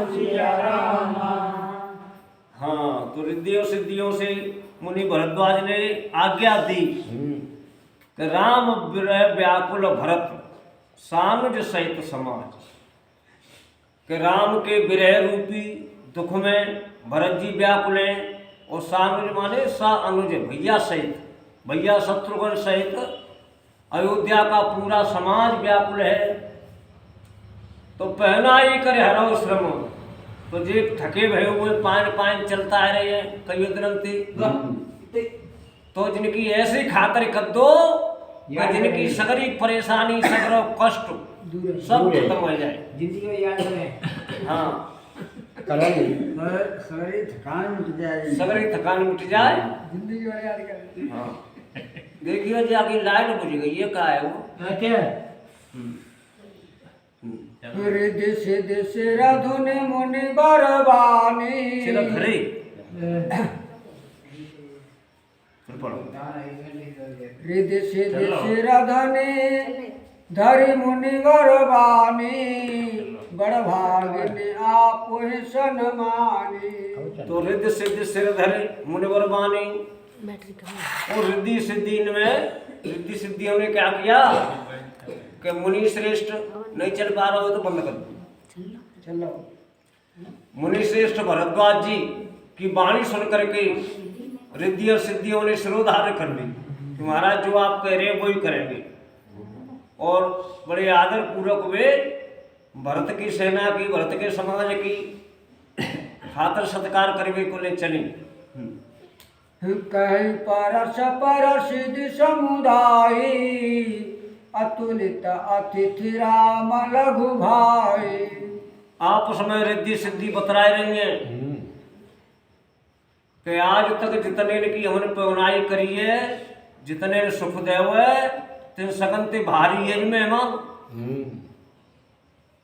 सिया राम। हाँ तो रिद्धियों सिद्धियों से मुनि भरद्वाज ने आज्ञा दी कि राम विरह व्याकुल भरत सानुज सहित समाज, कि राम के विरह रूपी दुख में भरत जी व्याकुल हैं और सानुज माने सा अनुज भैया सहित, भैया शत्रुघ्न सहित अयोध्या का पूरा समाज व्याकुल है। तो पहना ही करे हरो श्रम, तो जे थके भय हुए पान पान चलता है रहे हैं कई ग्रंथि, तो जिनकी ऐसी खातर कर दो कि जिनकी सगरी परेशानी सगरो कष्ट सब खत्म हो जाए। जिंदगी में याद करें। हाँ सगरी थकान मिट जाए। सगरी थकान मिट जाए। जिंदगी में याद करें। हाँ देखिए जी आगे लाइट बुझ गई है, कहा है वो रिद्धि सिद्धि सिरधुनि मुनि बरबानी। सिर धरे फिर पढ़ो। रिद्धि सिद्धि सिरधुनि धरि मुनि बरबानी बड़ भागिनी आप सनमानी। तो रिद्धि सिद्धि सिर धरे मुनिवर बानी और रिद्धि सिद्धि में रिद्धि सिद्धियों ने क्या किया कि मुनि श्रेष्ठ नहीं चल पा रहा हो तो बंद कर दो। चलो मुनि श्रेष्ठ भरद्वाज जी की वाणी सुन करके रिद्धि और सिद्धियों ने सिरोधार्य कर ली कि महाराज जो आप कह रहे हैं वही करेंगे। और बड़े आदर पूर्वक वे भरत की सेना की, भरत के समाज की खातर सत्कार करने को ले चली। कहीं परस पर सिद्धि समुदायी अतुलित अतिथि राम लघु भाई। आपस में रिद्धि सिद्धि बतराए रही हैं कि आज तक जितने की हमने पवनाई करी है, जितने ने सुख देव है, तिन सकन ते भारी है मेहमान।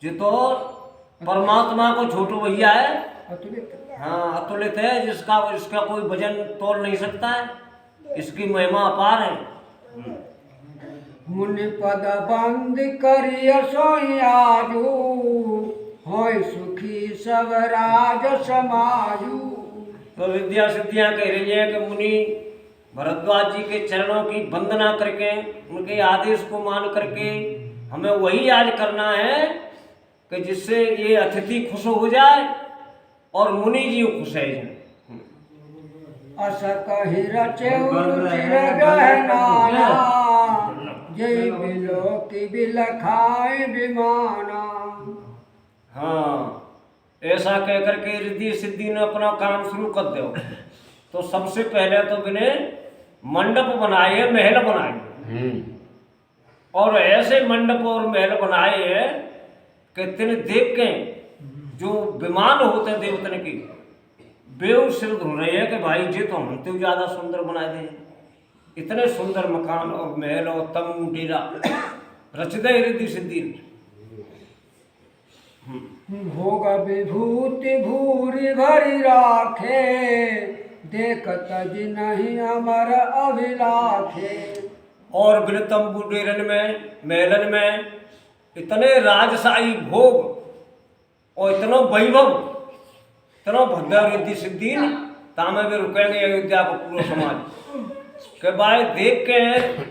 जो तो परमात्मा को छोटो भैया है, अतुलित हाँ अतुलित है, इसका कोई वजन तोल नहीं सकता है, इसकी महिमा अपार है। मुनि पद बंद करिय सोई आजू, होय सुखी सब राज समाजू। तो विद्या सिद्धियां कह रही है कि मुनि भरद्वाज जी के चरणों की वंदना करके, उनके आदेश को मान करके हमें वही आज करना है कि जिससे ये अतिथि खुश हो जाए और मुनि जी खुश है। अस कहि रचेउ चिर गहनाना, जय बिलो की बिलखाए विमाना। हाँ, ऐसा कहकर के रिद्धि सिद्धि ने अपना काम शुरू कर दो। तो सबसे पहले तो बिने मंडप बनाए, महल बनाए, और ऐसे मंडप और महल बनाए हैं कि तिन देख के जो विमान होते हैं देवतन की, बेउ सिर धुल रहे हैं कि भाई जी तो हम तो ज्यादा सुंदर बना दे। इतने सुंदर मकान और महल और तंबू डेरा रच दे रिद्धि सिद्धि। भोग विभूति भूरि भरी राखे, देखत जिनहि अमर अभिलाखे। और बिन तंबू डेरन में महलन में इतने राजशाही भोग और इतना वैभव, इतना भद्र रिद्धि सिद्धि, तामे भी रुकेंगे अयोध्या को पूरा समाज के भाई देख के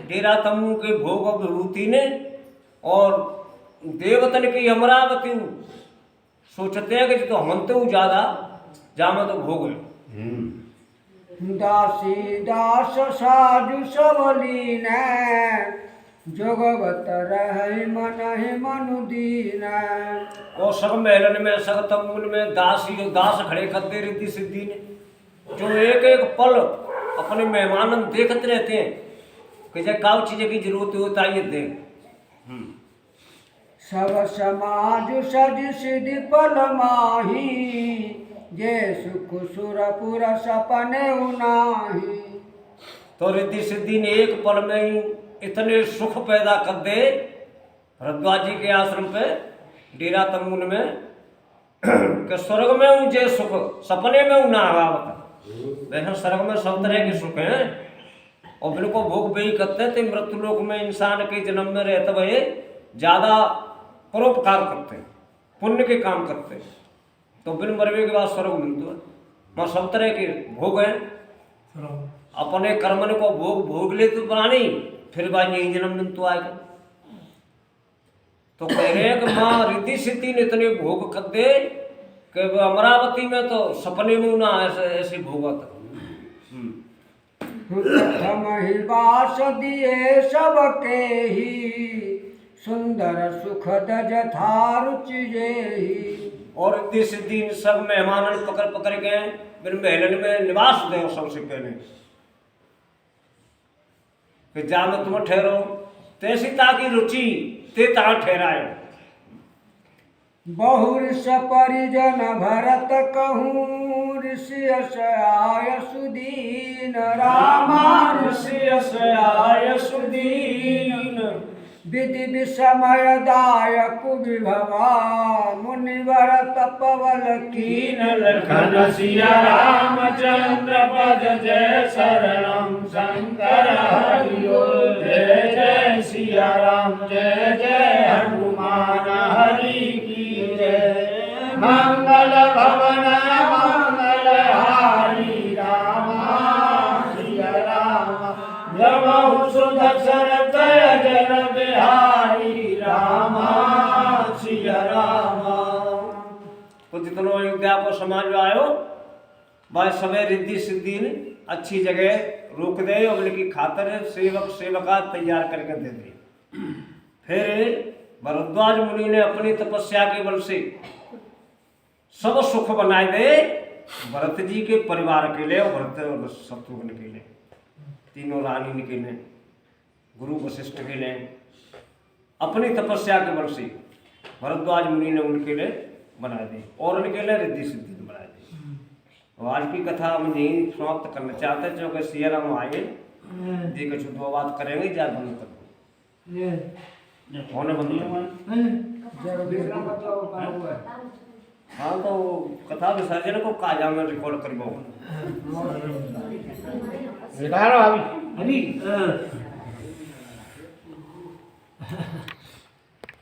डेरा तंबू के भोग और विभूति ने, और देवतन की अमरावती सोचते हैं कि तो हम तो ज्यादा जामे तो भोग है। दासी दास साजु सबलीन, जोगवत रहे मनहि मनु दीन। और सब महलन में सब तंबुन में दासी दास खड़े करते रिद्धि सिद्धि ने, जो एक एक पल अपने मेहमान देखते रहते हैं कि जब काउ चीज की जरूरत होता है ये दे। सब समाज सज सिद्धि पल माही, जे सुख सुरपुर सपने उनाही। तो रिद्धि सिद्धि ने एक पल में ही इतने सुख पैदा कर दे भरद्वाज जी के आश्रम पे डेरा तंबुन में कि स्वर्ग में हूँ जे सुख सपने में हूँ ना आवावत। वैसे स्वर्ग में सब तरह के सुख हैं, और बिनको भोग बेही करते थे। मृत्यु लोक में इंसान के जन्म में रहते हुए ज्यादा परोपकार करते हैं, पुण्य के काम करते हैं, तो बिन मरवे के बाद स्वर्ग मिलता है। वहाँ सब तरह के भोग हैं, अपने कर्मन को भोग भोग ले तो बनानी, फिर बाद यही जन्म दिन तो आएगा। तो कह रहे हैं कि माँ रिद्धि सिद्धि ने इतने भोग कर दे कि अमरावती में तो सपने में ना ऐसे भोग आता। प्रथम ही वास दिए सबके ही, सुंदर सुखद जथा रुचि जेहि। और रिद्धि सिद्धि सब मेहमान पकड़ पकड़ के मेरे महलन में निवास दे सबसे पहले कि जा में तुम ठहरो, तैसी ताकि रुचि ते ता ठहराए। बहुऋष परिजन भरत कहूँ, ऋषि यश आय सुदीन। रामा ऋषि यश आय सुदीन। विधि विषमय दायक विभवा, मुनिवर तपवल कीन। लखन सिया रामचंद्र पद जय शरणम शंकर हरिओ। जय जय सिया राम जय जय हनुमान हरि की जय। मंगल भवन मंगलहारी रामा सिया राम। जमहु सुदर्शन जय जन बिहारी रामा सिया रामा। तो जितनो अयोध्या को समाज में आयो भाई सवे रिद्धि सिद्धि ने अच्छी जगह रोक दे और उनकी खातर सेवक सेवका तैयार करके दे दे। फिर भरद्वाज मुनि ने अपनी तपस्या के बल से सब सुख बनाए दे भरत जी के परिवार के लिए और भरत और शत्रुघ्न के लिए, तीनों रानी के लिए, गुरु वशिष्ठ के लिए। अपनी तपस्या के बल से भरद्वाज मुनि ने उनके लिए बना दी और उनके लिए रिद्धि सिद्धि बना दी। और आज की कथा हम यहीं समाप्त करना चाहते हैं, क्योंकि सिया राम आए जी कुछ दो बात करेंगे, जा बंद कर दो होने बंद कर। हाँ तो कथा विसर्जन को काजा में रिकॉर्ड करबो रिटायर अभी